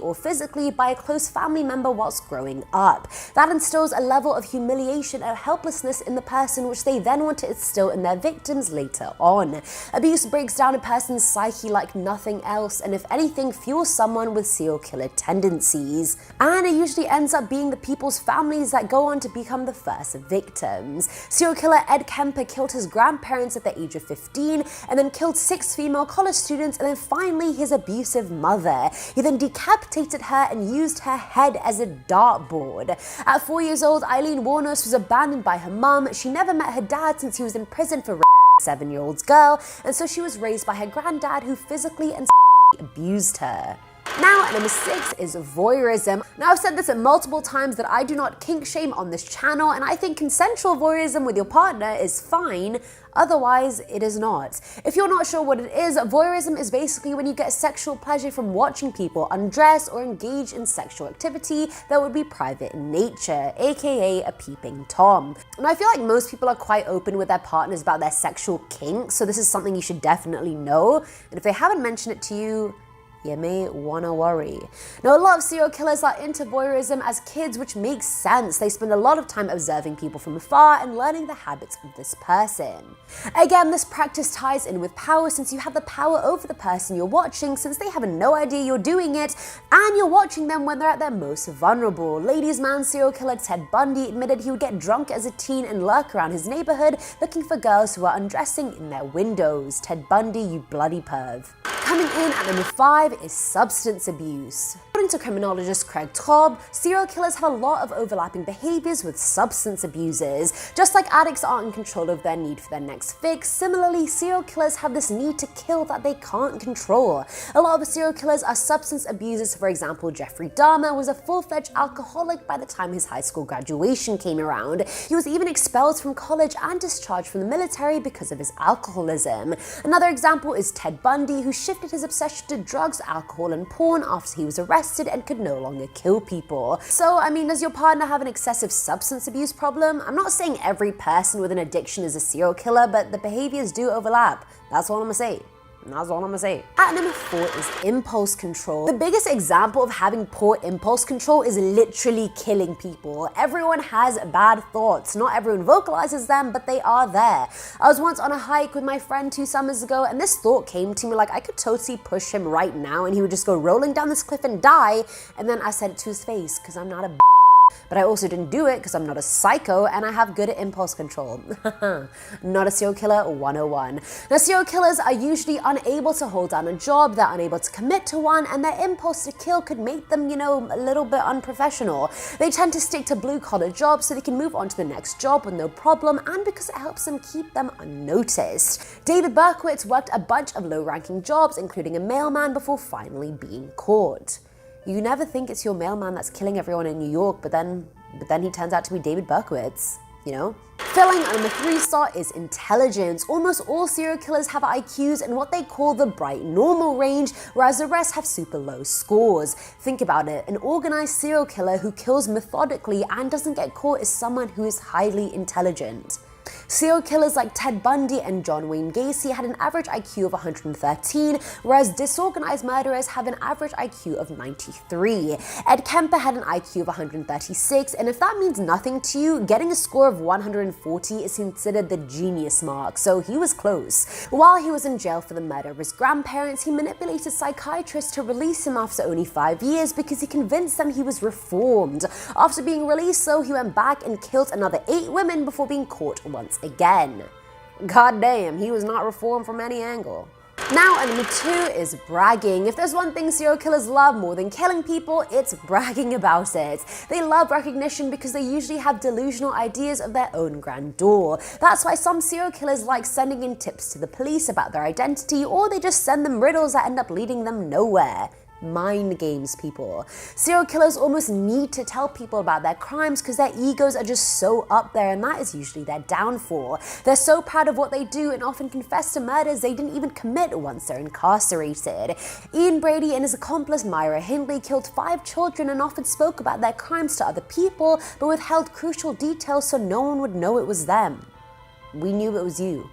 or physically, by a close family member whilst growing up. That instills a level of humiliation and helplessness in the person, which they then want to instill in their victims later on. Abuse breaks down a person's psyche like nothing else, and if anything, fuels someone with serial killer tendencies. And it usually ends up being the people's families that go on to become the first victims. Serial killer Ed Kemper killed his grandparents at the age of 15, and then killed 6 female college students, and then finally his abusive mother. He then decapitated her and used her head as a dartboard. At 4 years old, Eileen Warnos was abandoned by her mum. She never met her dad since he was in prison for 7-year-old girl, and so she was raised by her granddad, who physically and abused her. Now, at number 6 is voyeurism. Now, I've said this multiple times that I do not kink shame on this channel, and I think consensual voyeurism with your partner is fine. Otherwise, it is not. If you're not sure what it is, voyeurism is basically when you get sexual pleasure from watching people undress or engage in sexual activity that would be private in nature, aka a peeping Tom. And I feel like most people are quite open with their partners about their sexual kinks, so this is something you should definitely know. And if they haven't mentioned it to you, you may wanna worry. Now, a lot of serial killers are into voyeurism as kids, which makes sense. They spend a lot of time observing people from afar and learning the habits of this person. Again, this practice ties in with power, since you have the power over the person you're watching, since they have no idea you're doing it, and you're watching them when they're at their most vulnerable. Ladies' man serial killer Ted Bundy admitted he would get drunk as a teen and lurk around his neighborhood looking for girls who are undressing in their windows. Ted Bundy, you bloody perv. Coming in at number 5 is substance abuse. According to criminologist Craig Taub, serial killers have a lot of overlapping behaviors with substance abusers. Just like addicts aren't in control of their need for their next fix, similarly, serial killers have this need to kill that they can't control. A lot of serial killers are substance abusers. For example, Jeffrey Dahmer was a full-fledged alcoholic by the time his high school graduation came around. He was even expelled from college and discharged from the military because of his alcoholism. Another example is Ted Bundy, who shifted his obsession to drugs, alcohol, and porn after he was arrested and could no longer kill people. So, I mean, does your partner have an excessive substance abuse problem? I'm not saying every person with an addiction is a serial killer, but the behaviors do overlap. That's all I'm gonna say. That's all I'm gonna say. At number 4 is impulse control. The biggest example of having poor impulse control is literally killing people. Everyone has bad thoughts. Not everyone vocalizes them, but they are there. I was once on a hike with my friend 2 summers ago, and this thought came to me like I could totally push him right now and he would just go rolling down this cliff and die. And then I said it to his face, because I'm not a but I also didn't do it because I'm not a psycho and I have good impulse control. Not a serial killer 101. Now, serial killers are usually unable to hold down a job, they're unable to commit to one, and their impulse to kill could make them, a little bit unprofessional. They tend to stick to blue-collar jobs so they can move on to the next job with no problem, and because it helps them keep them unnoticed. David Berkowitz worked a bunch of low-ranking jobs, including a mailman, before finally being caught. You never think it's your mailman that's killing everyone in New York, but then he turns out to be David Berkowitz, Filling on number 3 slot is intelligence. Almost all serial killers have IQs in what they call the bright normal range, whereas the rest have super low scores. Think about it, an organized serial killer who kills methodically and doesn't get caught is someone who is highly intelligent. Serial killers like Ted Bundy and John Wayne Gacy had an average IQ of 113, whereas disorganized murderers have an average IQ of 93. Ed Kemper had an IQ of 136, and if that means nothing to you, getting a score of 140 is considered the genius mark, so he was close. While he was in jail for the murder of his grandparents, he manipulated psychiatrists to release him after only 5 years because he convinced them he was reformed. After being released, though, he went back and killed another 8 women before being caught once again. God damn, he was not reformed from any angle. Now, at number 2 is bragging. If there's one thing serial killers love more than killing people, it's bragging about it. They love recognition because they usually have delusional ideas of their own grandeur. That's why some serial killers like sending in tips to the police about their identity, or they just send them riddles that end up leading them nowhere. Mind games, people. Serial killers almost need to tell people about their crimes because their egos are just so up there, and that is usually their downfall. They're so proud of what they do and often confess to murders they didn't even commit once they're incarcerated. Ian Brady and his accomplice Myra Hindley killed 5 children and often spoke about their crimes to other people, but withheld crucial details so no one would know it was them. We knew it was you.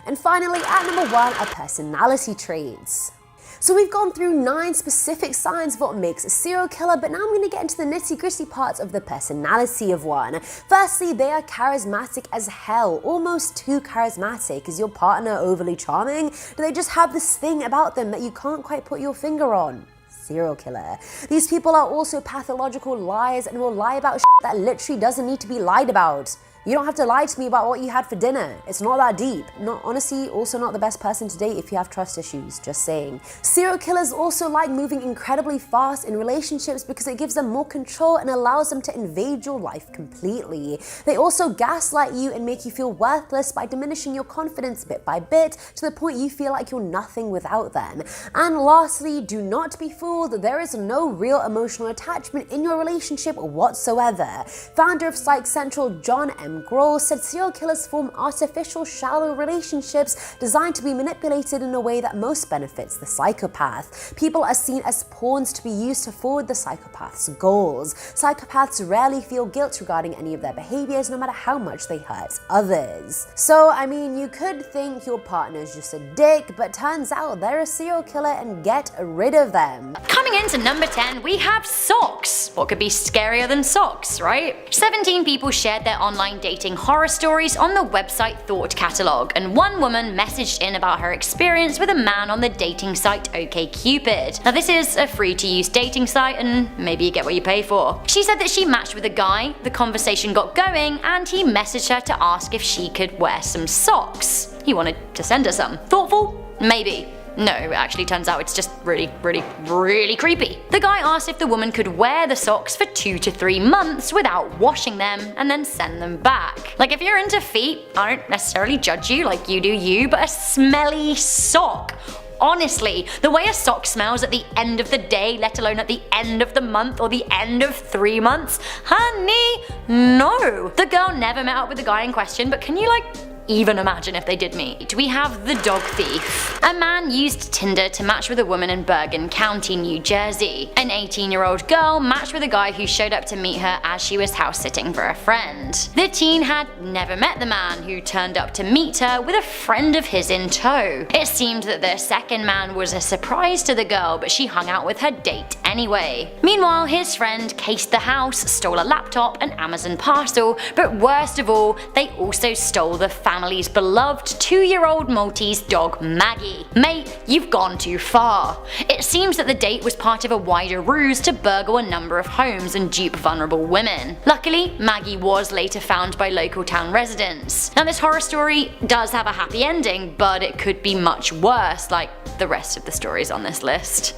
And finally, at number 1 are personality traits. So we've gone through 9 specific signs of what makes a serial killer, but now I'm going to get into the nitty-gritty parts of the personality of one. Firstly, they are charismatic as hell, almost too charismatic. Is your partner overly charming? Do they just have this thing about them that you can't quite put your finger on? Serial killer. These people are also pathological liars and will lie about shit that literally doesn't need to be lied about. You don't have to lie to me about what you had for dinner. It's not that deep. Honestly, also not the best person to date if you have trust issues, just saying. Serial killers also like moving incredibly fast in relationships because it gives them more control and allows them to invade your life completely. They also gaslight you and make you feel worthless by diminishing your confidence bit by bit to the point you feel like you're nothing without them. And lastly, do not be fooled, there is no real emotional attachment in your relationship whatsoever. Founder of Psych Central, John M. Grohl, said serial killers form artificial, shallow relationships designed to be manipulated in a way that most benefits the psychopath. People are seen as pawns to be used to forward the psychopath's goals. Psychopaths rarely feel guilt regarding any of their behaviors, no matter how much they hurt others. So, I mean, you could think your partner's just a dick, but turns out they're a serial killer and get rid of them. Coming into number 10, we have socks. What could be scarier than socks, right? 17 people shared their online dating horror stories on the website Thought Catalog, and one woman messaged in about her experience with a man on the dating site OkCupid. Now, this is a free-to-use dating site, and maybe you get what you pay for. She said that she matched with a guy, the conversation got going, and he messaged her to ask if she could wear some socks. He wanted to send her some. Thoughtful? Maybe. No, it actually turns out it's just really, really, really creepy. The guy asked if the woman could wear the socks for 2 to 3 months without washing them and then send them back. Like, if you're into feet, I don't necessarily judge you, like you do you, but a smelly sock. Honestly, the way a sock smells at the end of the day, let alone at the end of the month or the end of 3 months, honey, no. The girl never met up with the guy in question, but can you even imagine if they did meet? We have the dog thief. A man used Tinder to match with a woman in Bergen County, New Jersey. An 18-year-old girl matched with a guy who showed up to meet her as she was house sitting for a friend. The teen had never met the man, who turned up to meet her with a friend of his in tow. It seemed that the second man was a surprise to the girl, but she hung out with her date anyway. Meanwhile, his friend cased the house, stole a laptop, an Amazon parcel, but worst of all, they also stole the family's beloved 2-year-old Maltese dog Maggie. Mate, you've gone too far. It seems that the date was part of a wider ruse to burgle a number of homes and dupe vulnerable women. Luckily, Maggie was later found by local town residents. Now, this horror story does have a happy ending, but it could be much worse, like the rest of the stories on this list.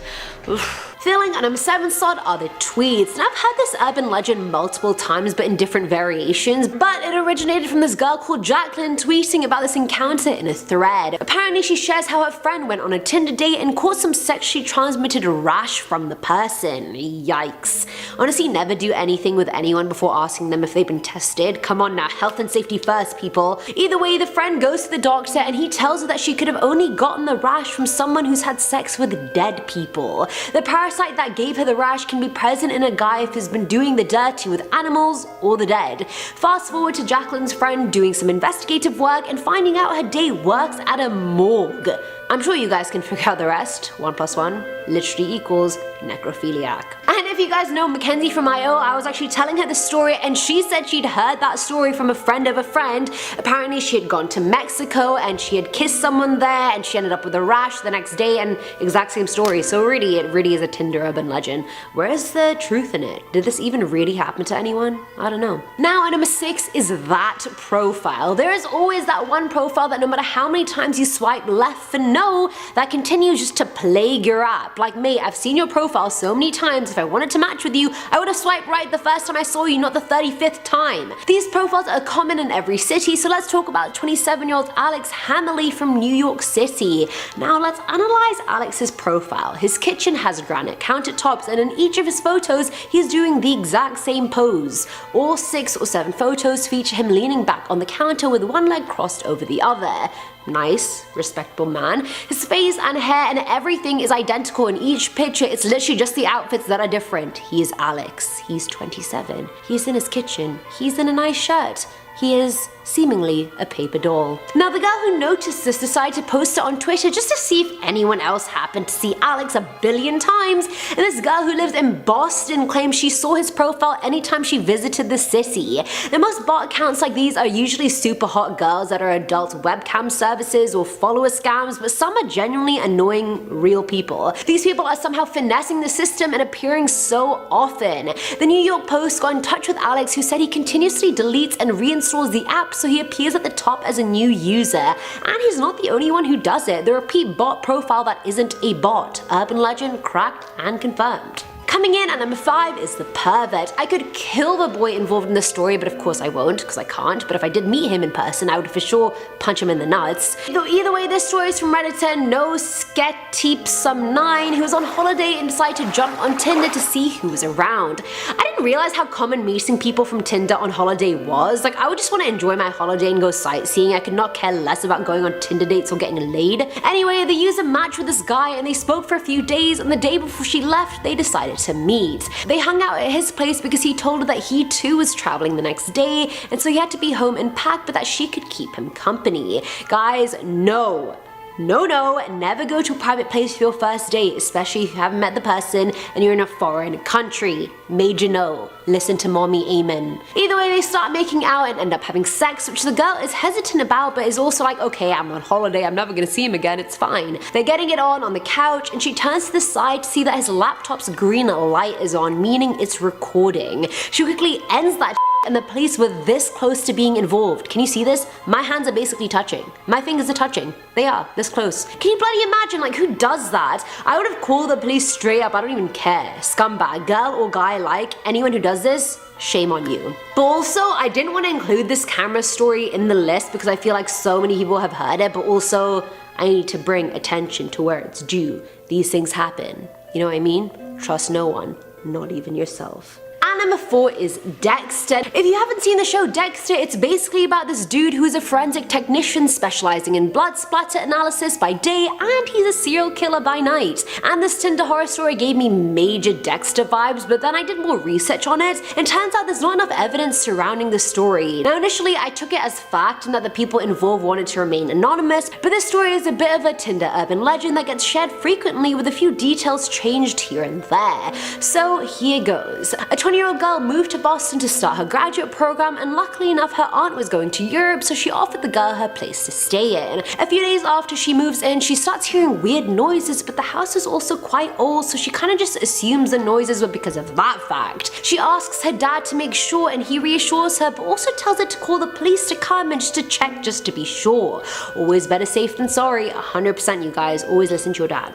Oof. Filling at number 7 slot are the tweets. And I've heard this urban legend multiple times but in different variations, but it originated from this girl called Jacqueline tweeting about this encounter in a thread. Apparently she shares how her friend went on a Tinder date and caught some sexually transmitted rash from the person. Yikes. Honestly, never do anything with anyone before asking them if they've been tested. Come on now, health and safety first, people. Either way, the friend goes to the doctor and he tells her that she could have only gotten the rash from someone who's had sex with dead people. The parasite that gave her the rash can be present in a guy if he's been doing the dirty with animals or the dead. Fast forward to Jacqueline's friend doing some investigative work and finding out her date works at a morgue. I'm sure you guys can figure out the rest. 1 + 1 literally equals necrophiliac. And if you guys know Mackenzie from IO, I was actually telling her the story and she said she'd heard that story from a friend of a friend. Apparently she had gone to Mexico and she had kissed someone there and she ended up with a rash the next day, and exact same story. So really, it really is a Tinder urban legend. Where's the truth in it? Did this even really happen to anyone? I don't know. Now at number 6 is that profile. There is always that one profile that no matter how many times you swipe left for no, that continues just to plague your app. Like, mate, I've seen your profile so many times. If I wanted to match with you, I would have swiped right the first time I saw you, not the 35th time. These profiles are common in every city, so let's talk about 27-year-old Alex Hammerly from New York City. Now let's analyze Alex's profile. His kitchen has granite countertops, and in each of his photos, he's doing the exact same pose. All 6 or 7 photos feature him leaning back on the counter with one leg crossed over the other. Nice, respectable man. His face and hair and everything is identical in each picture. It's literally just the outfits that are different. He is Alex. He's 27. He's in his kitchen. He's in a nice shirt. He is seemingly a paper doll. Now the girl who noticed this decided to post it on Twitter just to see if anyone else happened to see Alex a billion times, and this girl who lives in Boston claims she saw his profile anytime she visited the city. The most bot accounts like these are usually super hot girls that are adult webcam services or follower scams, but some are genuinely annoying real people. These people are somehow finessing the system and appearing so often. The New York Post got in touch with Alex, who said he continuously deletes and reinstalls the app so he appears at the top as a new user. And he's not the only one who does it. The repeat bot profile that isn't a bot. Urban legend cracked and confirmed. Coming in at number 5 is the pervert. I could kill the boy involved in this story, but of course I won't, because I can't. But if I did meet him in person, I would for sure punch him in the nuts. Either way, this story is from Redditor No Sketteepsome9, who was on holiday and decided to jump on Tinder to see who was around. I didn't realize how common meeting people from Tinder on holiday was. Like, I would just want to enjoy my holiday and go sightseeing. I could not care less about going on Tinder dates or getting laid. Anyway, the user matched with this guy and they spoke for a few days, and the day before she left, they decided to meet. They hung out at his place because he told her that he too was traveling the next day, and so he had to be home and pack, but that she could keep him company. Guys, no, never go to a private place for your first date, especially if you haven't met the person and you're in a foreign country. Major no. Listen to mommy, amen. Either way, they start making out and end up having sex, which the girl is hesitant about, but is also like, okay, I'm on holiday, I'm never gonna see him again, it's fine. They're getting it on the couch, and she turns to the side to see that his laptop's green light is on, meaning it's recording. She quickly ends that and the police were this close to being involved. Can you see this? My hands are basically touching. My fingers are touching. They are, this close. Can you bloody imagine, like, who does that? I would have called the police straight up, I don't even care. Scumbag, girl or guy alike, anyone who does this, shame on you. But also, I didn't want to include this camera story in the list because I feel like so many people have heard it, but also, I need to bring attention to where it's due. These things happen. You know what I mean? Trust no one, not even yourself. And number 4 is Dexter. If you haven't seen the show Dexter, it's basically about this dude who is a forensic technician specializing in blood splatter analysis by day, and he's a serial killer by night. And this Tinder horror story gave me major Dexter vibes, but then I did more research on it, and turns out there's not enough evidence surrounding the story. Now initially I took it as fact and that the people involved wanted to remain anonymous, but this story is a bit of a Tinder urban legend that gets shared frequently with a few details changed here and there. So here goes. A 20-year-old girl moved to Boston to start her graduate program, and luckily enough her aunt was going to Europe, so she offered the girl her place to stay in. A few days after she moves in, she starts hearing weird noises, but the house is also quite old, so she kind of just assumes the noises were because of that fact. She asks her dad to make sure, and he reassures her, but also tells her to call the police to come and just to check just to be sure. Always better safe than sorry, 100% you guys, always listen to your dad.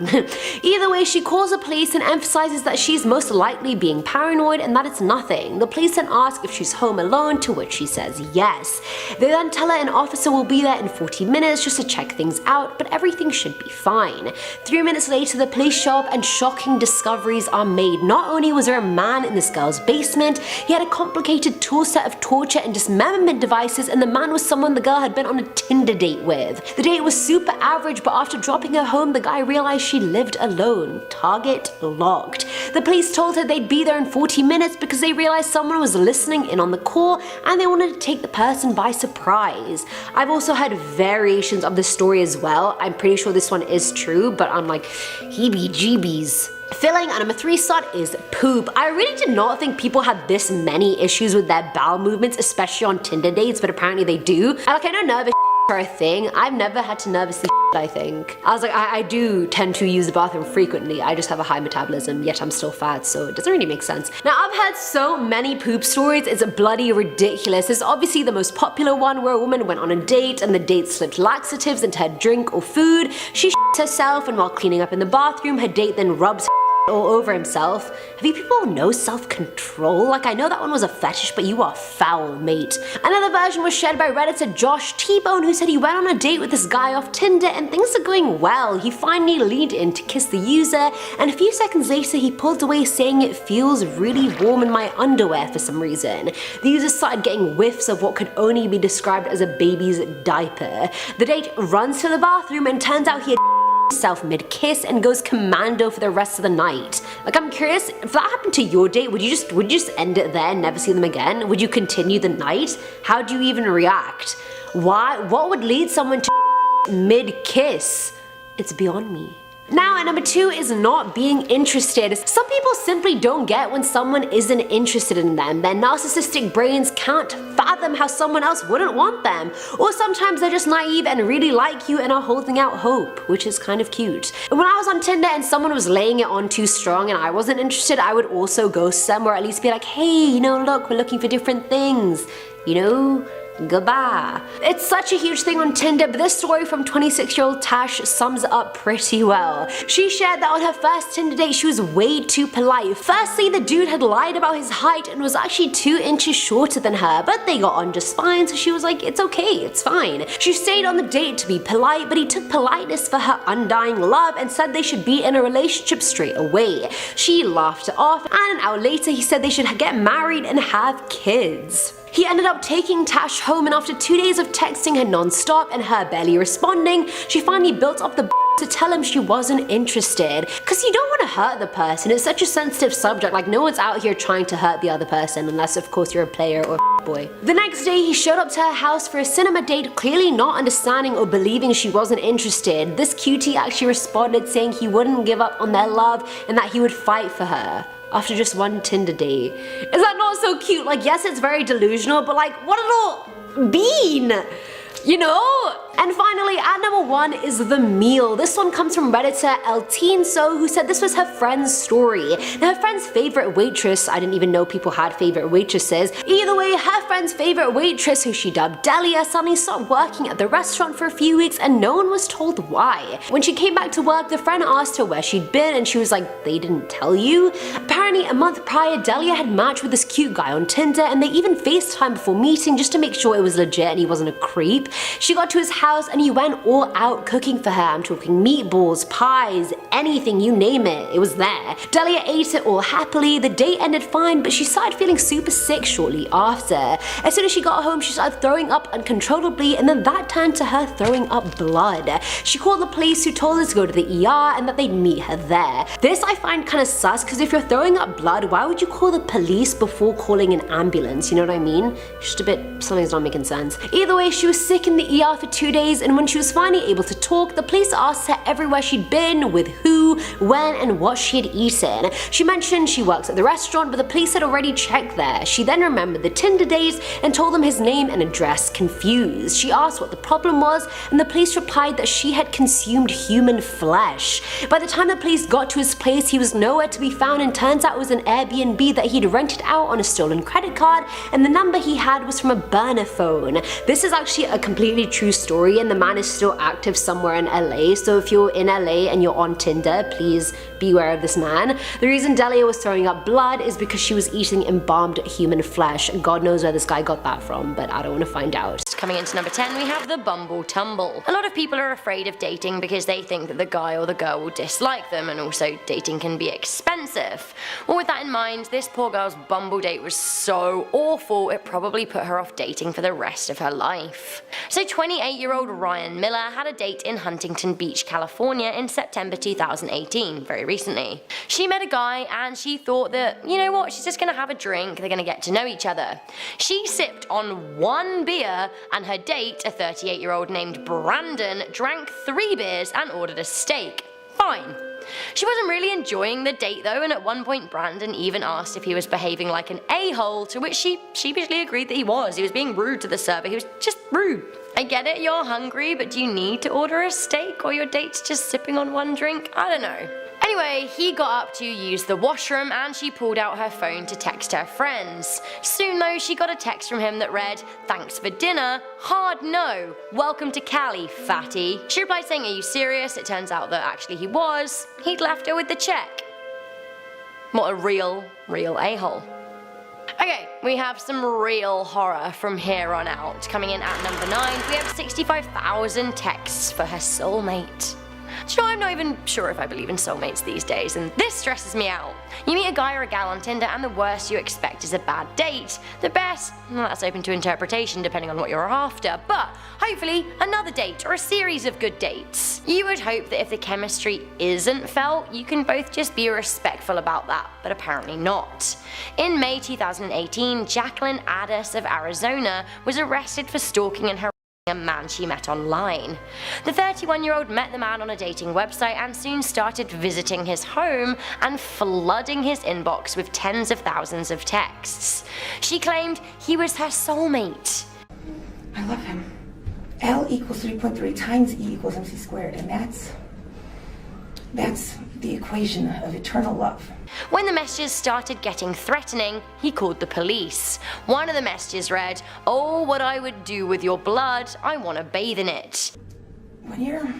Either way, she calls the police and emphasizes that she's most likely being paranoid and that it's nothing. The police then ask if she's home alone, to which she says yes. They then tell her an officer will be there in 40 minutes just to check things out, but everything should be fine. 3 minutes later, the police show up and shocking discoveries are made. Not only was there a man in this girl's basement, he had a complicated tool set of torture and dismemberment devices, and the man was someone the girl had been on a Tinder date with. The date was super average, but after dropping her home, the guy realized she lived alone. Target locked. The police told her they'd be there in 40 minutes because they realized someone was listening in on the call and they wanted to take the person by surprise. I've also heard variations of this story as well. I'm pretty sure this one is true, but I'm like, heebie-jeebies. Filling at number 3 slot is poop. I really did not think people had this many issues with their bowel movements, especially on Tinder dates, but apparently they do. I know nervous are a thing. I've never had to nervously I think. I was like, I do tend to use the bathroom frequently. I just have a high metabolism, yet I'm still fat, so it doesn't really make sense. Now, I've heard so many poop stories, it's bloody ridiculous. It's obviously the most popular one where a woman went on a date and the date slipped laxatives into her drink or food. She herself, and while cleaning up in the bathroom, her date then rubs all over himself. Have you people no self-control? Like, I know that one was a fetish, but you are foul, mate. Another version was shared by Redditor Josh T-Bone, who said he went on a date with this guy off Tinder and things are going well. He finally leaned in to kiss the user, and a few seconds later he pulled away saying it feels really warm in my underwear for some reason. The user started getting whiffs of what could only be described as a baby's diaper. The date runs to the bathroom and turns out he had himself mid-kiss and goes commando for the rest of the night. Like, I'm curious, if that happened to your date, would you just end it there and never see them again? Would you continue the night? How do you even react? Why? What would lead someone to mid-kiss? It's beyond me. Now, at number 2 is not being interested. Some people simply don't get when someone isn't interested in them. Their narcissistic brains can't fathom how someone else wouldn't want them. Or sometimes they're just naive and really like you and are holding out hope, which is kind of cute. When I was on Tinder and someone was laying it on too strong and I wasn't interested, I would also ghost them, or at least be like, hey, you know, look, we're looking for different things. You know? Goodbye. It's such a huge thing on Tinder, but this story from 26-year-old Tash sums it up pretty well. She shared that on her first Tinder date she was way too polite. Firstly, the dude had lied about his height and was actually 2 inches shorter than her, but they got on just fine, so she was like, it's okay, it's fine. She stayed on the date to be polite, but he took politeness for her undying love and said they should be in a relationship straight away. She laughed it off, and an hour later he said they should get married and have kids. He ended up taking Tash home, and after 2 days of texting her non-stop and her barely responding, she finally built up the to tell him she wasn't interested. Cause you don't want to hurt the person, it's such a sensitive subject, like no one's out here trying to hurt the other person unless of course you're a player or a boy. The next day he showed up to her house for a cinema date, clearly not understanding or believing she wasn't interested. This cutie actually responded saying he wouldn't give up on their love and that he would fight for her. After just one Tinder date. Is that not so cute? Like, yes, it's very delusional, but like, what a little bean! You know? And finally, at number 1 is the meal. This one comes from Redditor LTeenso, who said this was her friend's story. Now, her friend's favorite waitress, I didn't even know people had favorite waitresses. Either way, her friend's favorite waitress, who she dubbed Delia, suddenly stopped working at the restaurant for a few weeks and no one was told why. When she came back to work, the friend asked her where she'd been and she was like, they didn't tell you? Apparently, a month prior, Delia had matched with this cute guy on Tinder and they even FaceTimed before meeting just to make sure it was legit and he wasn't a creep. She got to his house and he went all out cooking for her. I'm talking meatballs, pies, anything, you name it, it was there. Delia ate it all happily. The date ended fine, but she started feeling super sick shortly after. As soon as she got home, she started throwing up uncontrollably, and then that turned to her throwing up blood. She called the police, who told her to go to the ER and that they'd meet her there. This I find kinda sus, because if you're throwing up blood, why would you call the police before calling an ambulance, you know what I mean? Just a bit, something's not making sense. Either way, she was sick in the ER for 2 days, and when she was finally able to talk, the police asked her everywhere she'd been, with who, when, and what she had eaten. She mentioned she works at the restaurant, but the police had already checked there. She then remembered the Tinder days and told them his name and address, confused. She asked what the problem was, and the police replied that she had consumed human flesh. By the time the police got to his place, he was nowhere to be found, and turns out it was an Airbnb that he'd rented out on a stolen credit card, and the number he had was from a burner phone. This is actually a completely true story, and the man is still active somewhere in LA, so if you're in LA and you're on Tinder, please beware of this man. The reason Delia was throwing up blood is because she was eating embalmed human flesh. God knows where this guy got that from, but I don't want to find out. Coming into number 10, we have the bumble tumble. A lot of people are afraid of dating because they think that the guy or the girl will dislike them, and also dating can be expensive. Well, with that in mind, this poor girl's Bumble date was so awful, it probably put her off dating for the rest of her life. So 28-year-old Ryan Miller had a date in Huntington Beach, California in September 2018, very recently. She met a guy and she thought that, you know what, she's just gonna have a drink, they're gonna get to know each other. She sipped on 1 beer and her date, a 38-year-old named Brandon, drank 3 beers and ordered a steak. Fine. She wasn't really enjoying the date though, and at one point Brandon even asked if he was behaving like an a-hole, to which she sheepishly agreed that he was. He was being rude to the server, he was just rude. I get it, you're hungry, but do you need to order a steak or your date's just sipping on 1 drink? I don't know. Anyway, he got up to use the washroom and she pulled out her phone to text her friends. Soon though, she got a text from him that read, "Thanks for dinner, hard no, welcome to Cali, fatty." She replied saying, "Are you serious?" It turns out that actually he was. He'd left her with the check. What a real a-hole. Okay, we have some real horror from here on out. Coming in at number 9, we have 65,000 texts for her soulmate. Do you know, I'm not even sure if I believe in soulmates these days, and this stresses me out. You meet a guy or a gal on Tinder and the worst you expect is a bad date. The best, well, that's open to interpretation depending on what you're after, but hopefully another date or a series of good dates. You would hope that if the chemistry isn't felt, you can both just be respectful about that, but apparently not. In May 2018, Jacqueline Addis of Arizona was arrested for stalking and harassing a man she met online. The 31-year-old met the man on a dating website and soon started visiting his home and flooding his inbox with tens of thousands of texts. She claimed he was her soulmate. I love him. L equals 3.3 times E equals MC squared, and that's the equation of eternal love. When the messages started getting threatening, he called the police. One of the messages read, "Oh, what I would do with your blood, I want to bathe in it." When you're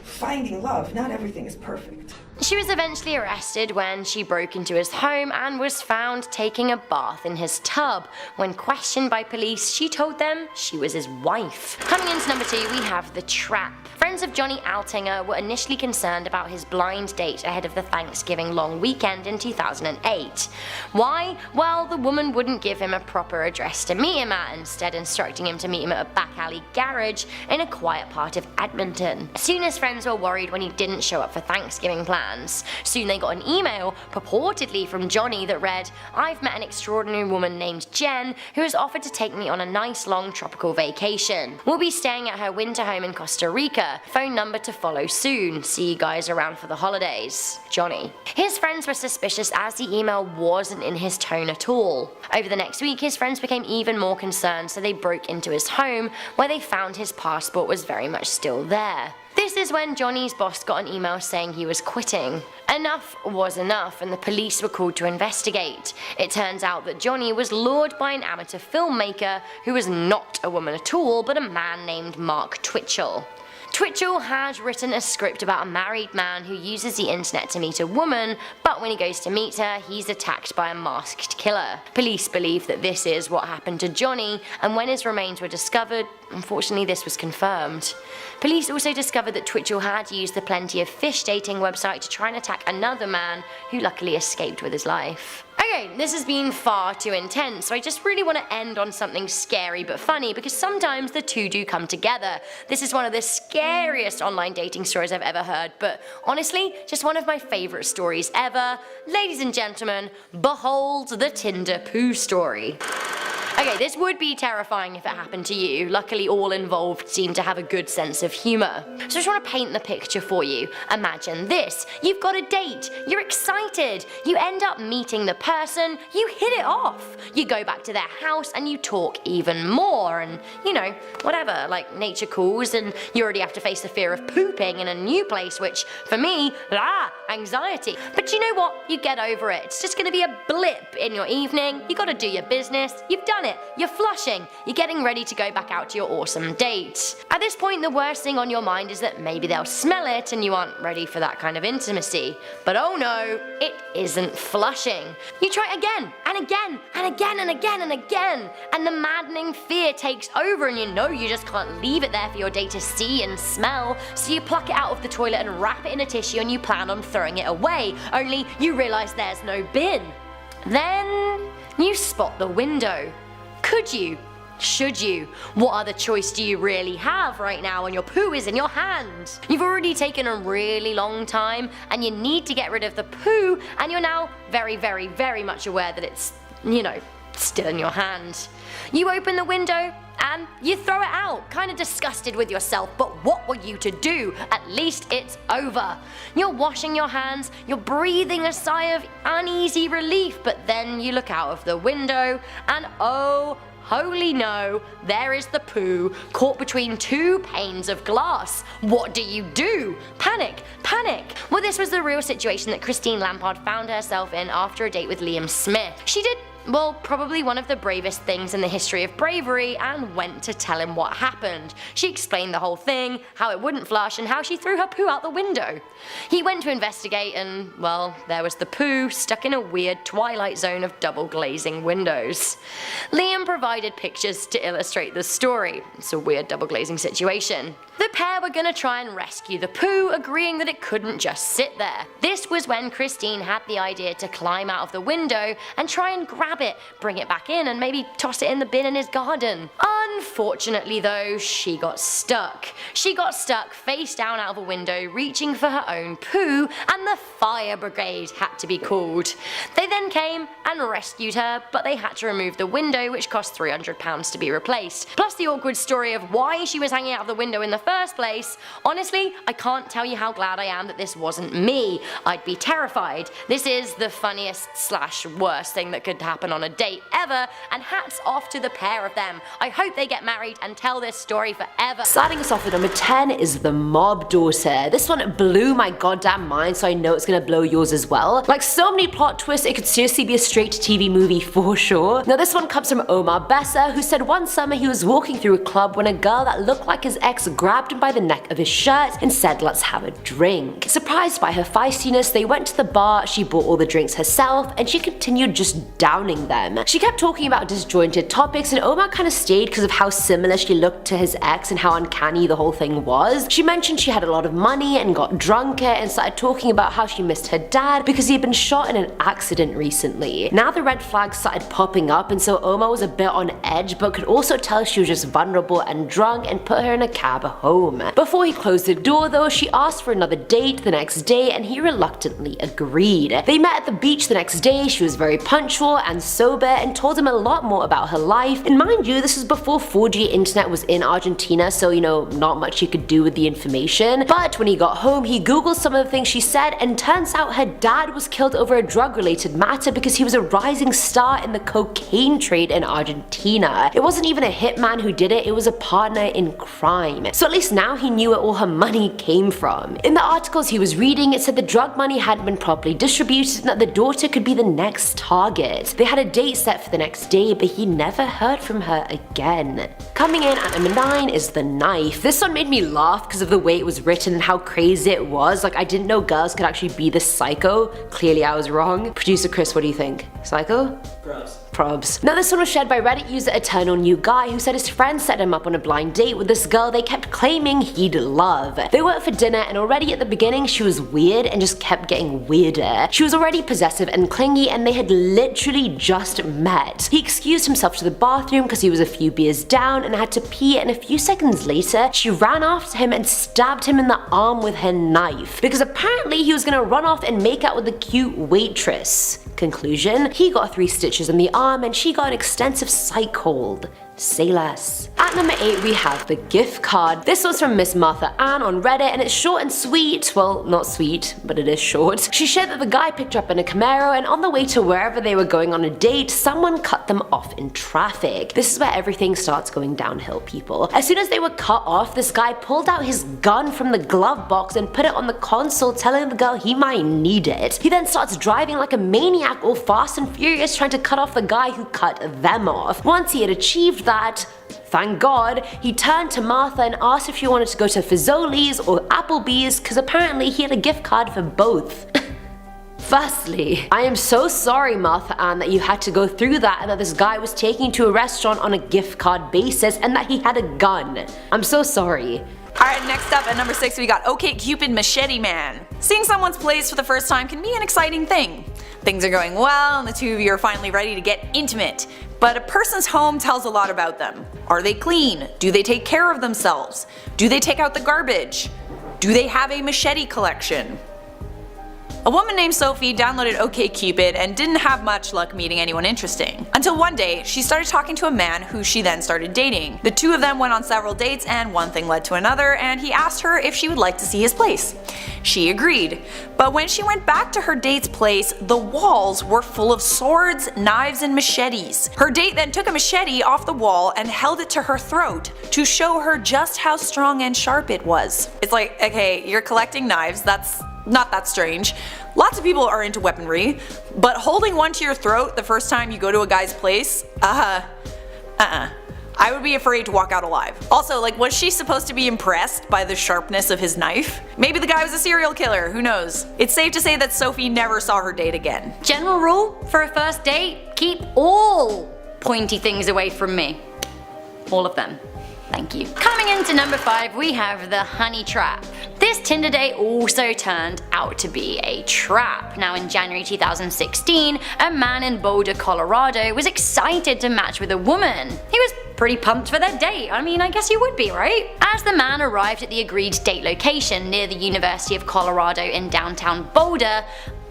finding love, not everything is perfect. She was eventually arrested when she broke into his home and was found taking a bath in his tub. When questioned by police, she told them she was his wife. Coming into number 2, we have The Trap. Friends of Johnny Altinger were initially concerned about his blind date ahead of the Thanksgiving long weekend in 2008. Why? Well, the woman wouldn't give him a proper address to meet him at, instead instructing him to meet him at a back alley garage in a quiet part of Edmonton. As soon as friends were worried when he didn't show up for Thanksgiving plans, plans. Soon they got an email, purportedly from Johnny, that read, "I've met an extraordinary woman named Jen who has offered to take me on a nice long tropical vacation. We'll be staying at her winter home in Costa Rica. Phone number to follow soon. See you guys around for the holidays. Johnny." His friends were suspicious as the email wasn't in his tone at all. Over the next week, his friends became even more concerned, so they broke into his home, where they found his passport was very much still there. This is when Johnny's boss got an email saying he was quitting. Enough was enough, and the police were called to investigate. It turns out that Johnny was lured by an amateur filmmaker who was not a woman at all, but a man named Mark Twitchell. Twitchell had written a script about a married man who uses the internet to meet a woman, but when he goes to meet her, he's attacked by a masked killer. Police believe that this is what happened to Johnny, and when his remains were discovered, unfortunately this was confirmed. Police also discovered that Twitchell had used the Plenty of Fish dating website to try and attack another man who luckily escaped with his life. Okay, this has been far too intense, so I just really want to end on something scary but funny, because sometimes the two do come together. This is one of the scariest online dating stories I've ever heard, but honestly, just one of my favourite stories ever. Ladies and gentlemen, behold the Tinder poo story. Okay, this would be terrifying if it happened to you. Luckily, all involved seem to have a good sense of humour. So I just want to paint the picture for you. Imagine this. You've got a date. You're excited. You end up meeting the person. You hit it off. You go back to their house and you talk even more, and, you know, whatever, like nature calls, and you already have to face the fear of pooping in a new place, which, for me, anxiety. But you know what? You get over it. It's just going to be a blip in your evening. You got to do your business. You've done it. You're flushing. You're getting ready to go back out to your awesome date. At this point, the worst thing on your mind is that maybe they'll smell it and you aren't ready for that kind of intimacy. But oh no, it isn't flushing. You try again and again and again and again and again, and the maddening fear takes over, and you know you just can't leave it there for your date to see and smell, so you pluck it out of the toilet and wrap it in a tissue, and you plan on throwing it away, only you realise there's no bin. Then you spot the window. Could you? Should you? What other choice do you really have right now when your poo is in your hand? You've already taken a really long time and you need to get rid of the poo, and you're now very, very, very much aware that it's, you know, still in your hand. You open the window and you throw it out, kind of disgusted with yourself, but what were you to do? At least it's over. You're washing your hands, you're breathing a sigh of uneasy relief, but then you look out of the window and oh, holy no, there is the poo caught between two panes of glass. What do you do? Panic, panic. Well, this was the real situation that Christine Lampard found herself in after a date with Liam Smith. She did, well, probably one of the bravest things in the history of bravery, and went to tell him what happened. She explained the whole thing, how it wouldn't flush, and how she threw her poo out the window. He went to investigate and, well, there was the poo stuck in a weird twilight zone of double glazing windows. Liam provided pictures to illustrate the story. It's a weird double glazing situation. The pair were gonna try and rescue the poo, agreeing that it couldn't just sit there. This was when Christine had the idea to climb out of the window and try and grab it, bring it back in, and maybe toss it in the bin in his garden. Unfortunately though, she got stuck. She got stuck face down out of a window, reaching for her own poo, and the fire brigade had to be called. They then came and rescued her, but they had to remove the window, which cost £300 to be replaced. Plus the awkward story of why she was hanging out of the window in the first place. Honestly, I can't tell you how glad I am that this wasn't me. I'd be terrified. This is the funniest / worst thing that could happen on a date ever, and hats off to the pair of them. I hope they get married and tell this story forever. Starting us off at number 10 is The Mob Daughter. This one blew my goddamn mind, so I know it's gonna blow yours as well. Like so many plot twists, it could seriously be a straight to TV movie for sure. Now this one comes from Omar Bessa, who said one summer he was walking through a club when a girl that looked like his ex grabbed him by the neck of his shirt and said, "Let's have a drink." Surprised by her feistiness, they went to the bar, she bought all the drinks herself, and she continued just downing them. She kept talking about disjointed topics, and Omar kind of stayed because of how similar she looked to his ex and how uncanny the whole thing was. She mentioned she had a lot of money and got drunker, and started talking about how she missed her dad because he had been shot in an accident recently. Now the red flags started popping up, and so Omar was a bit on edge, but could also tell she was just vulnerable and drunk, and put her in a cab home home. Before he closed the door though, she asked for another date the next day and he reluctantly agreed. They met at the beach the next day. She was very punctual and sober and told him a lot more about her life. And mind you, this was before 4G internet was in Argentina, so not much he could do with the information. But when he got home, he googled some of the things she said, and turns out her dad was killed over a drug-related matter because he was a rising star in the cocaine trade in Argentina. It wasn't even a hitman who did it, it was a partner in crime. So at least now he knew where all her money came from. In the articles he was reading, it said the drug money hadn't been properly distributed and that the daughter could be the next target. They had a date set for the next day, but he never heard from her again. Coming in at number 9 is The Knife. This one made me laugh because of the way it was written and how crazy it was. Like, I didn't know girls could actually be this psycho. Clearly I was wrong. Producer Chris, what do you think? Psycho? Probs. Now this one was shared by Reddit user Eternal New Guy, who said his friend set him up on a blind date with this girl they kept claiming he'd love. They went for dinner and already at the beginning she was weird and just kept getting weirder. She was already possessive and clingy and they had literally just met. He excused himself to the bathroom because he was a few beers down and had to pee, and a few seconds later she ran after him and stabbed him in the arm with her knife because apparently he was gonna run off and make out with the cute waitress. Conclusion: he got 3 stitches in the arm and she got an extensive psych hold. Say less. At number 8 we have the gift card. This was from Miss Martha Ann on Reddit and it's short and sweet. Well, not sweet, but it is short. She shared that the guy picked her up in a Camaro and on the way to wherever they were going on a date, someone cut them off in traffic. This is where everything starts going downhill, people. As soon as they were cut off, this guy pulled out his gun from the glove box and put it on the console, telling the girl he might need it. He then starts driving like a maniac, all fast and furious, trying to cut off the guy who cut them off. Once he had achieved that, thank God, he turned to Martha and asked if she wanted to go to Fazoli's or Applebee's because apparently he had a gift card for both. Firstly, I am so sorry, Martha Ann, that you had to go through that and that this guy was taking you to a restaurant on a gift card basis and that he had a gun. I'm so sorry. Alright, next up at number 6 we got OkCupid Machete Man. Seeing someone's place for the first time can be an exciting thing. Things are going well and the two of you are finally ready to get intimate. But a person's home tells a lot about them. Are they clean? Do they take care of themselves? Do they take out the garbage? Do they have a machete collection? A woman named Sophie downloaded OkCupid and didn't have much luck meeting anyone interesting. Until one day, she started talking to a man who she then started dating. The two of them went on several dates and one thing led to another, and he asked her if she would like to see his place. She agreed. But when she went back to her date's place, the walls were full of swords, knives, and machetes. Her date then took a machete off the wall and held it to her throat to show her just how strong and sharp it was. It's like, okay, you're collecting knives, that's not that strange. Lots of people are into weaponry, but holding one to your throat the first time you go to a guy's place? I would be afraid to walk out alive. Also, like, was she supposed to be impressed by the sharpness of his knife? Maybe the guy was a serial killer, who knows? It's safe to say that Sophie never saw her date again. General rule for a first date: keep all pointy things away from me. All of them. Thank you. Coming into number 5 we have the honey trap. This Tinder date also turned out to be a trap. Now in January 2016, a man in Boulder, Colorado was excited to match with a woman. He was pretty pumped for their date. I mean, I guess you would be, right? As the man arrived at the agreed date location near the University of Colorado in downtown Boulder,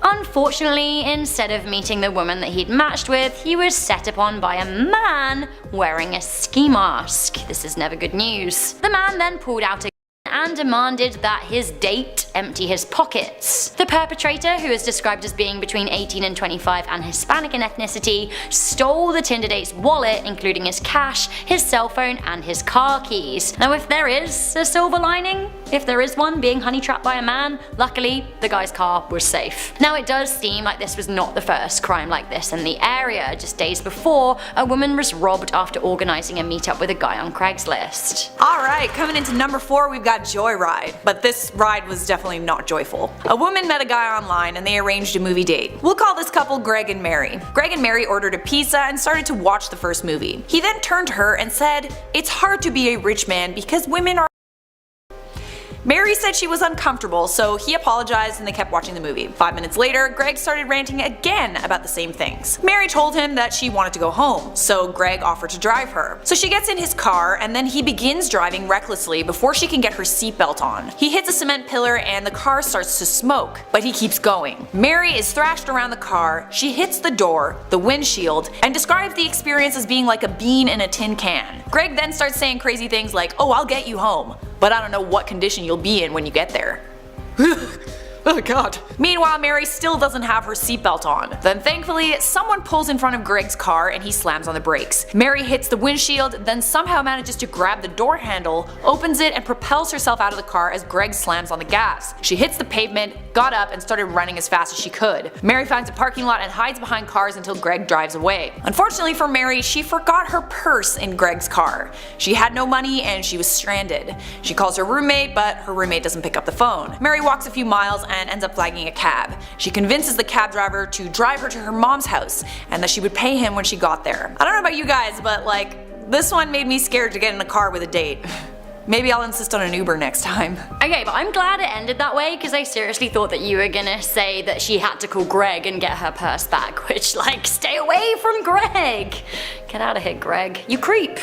unfortunately, instead of meeting the woman that he'd matched with, he was set upon by a man wearing a ski mask. This is never good news. The man then pulled out a and demanded that his date empty his pockets. The perpetrator, who is described as being between 18 and 25 and Hispanic in ethnicity, stole the Tinder date's wallet, including his cash, his cell phone, and his car keys. Now if there is a silver lining, if there is one, being honey trapped by a man, luckily the guy's car was safe. Now it does seem like this was not the first crime like this in the area. Just days before, a woman was robbed after organising a meetup with a guy on Craigslist. Alright, coming into number 4 we've got Joyride. But this ride was definitely not joyful. A woman met a guy online and they arranged a movie date. We'll call this couple Greg and Mary. Greg and Mary ordered a pizza and started to watch the first movie. He then turned to her and said, "It's hard to be a rich man because women are..." Mary said she was uncomfortable, so he apologized and they kept watching the movie. 5 minutes later, Greg started ranting again about the same things. Mary told him that she wanted to go home, so Greg offered to drive her. So she gets in his car and then he begins driving recklessly before she can get her seatbelt on. He hits a cement pillar and the car starts to smoke, but he keeps going. Mary is thrashed around the car, she hits the door, the windshield, and describes the experience as being like a bean in a tin can. Greg then starts saying crazy things like, "Oh, I'll get you home, but I don't know what condition you'll be in when you get there." Oh god. Meanwhile, Mary still doesn't have her seatbelt on. Then thankfully, someone pulls in front of Greg's car and he slams on the brakes. Mary hits the windshield, then somehow manages to grab the door handle, opens it, and propels herself out of the car as Greg slams on the gas. She hits the pavement, got up, and started running as fast as she could. Mary finds a parking lot and hides behind cars until Greg drives away. Unfortunately for Mary, she forgot her purse in Greg's car. She had no money and she was stranded. She calls her roommate, but her roommate doesn't pick up the phone. Mary walks a few miles and ends up flagging a cab. She convinces the cab driver to drive her to her mom's house and that she would pay him when she got there. I don't know about you guys, but like, this one made me scared to get in a car with a date. Maybe I'll insist on an Uber next time. Okay, but I'm glad it ended that way because I seriously thought that you were gonna say that she had to call Greg and get her purse back, which, like, stay away from Greg! Get out of here, Greg. You creep.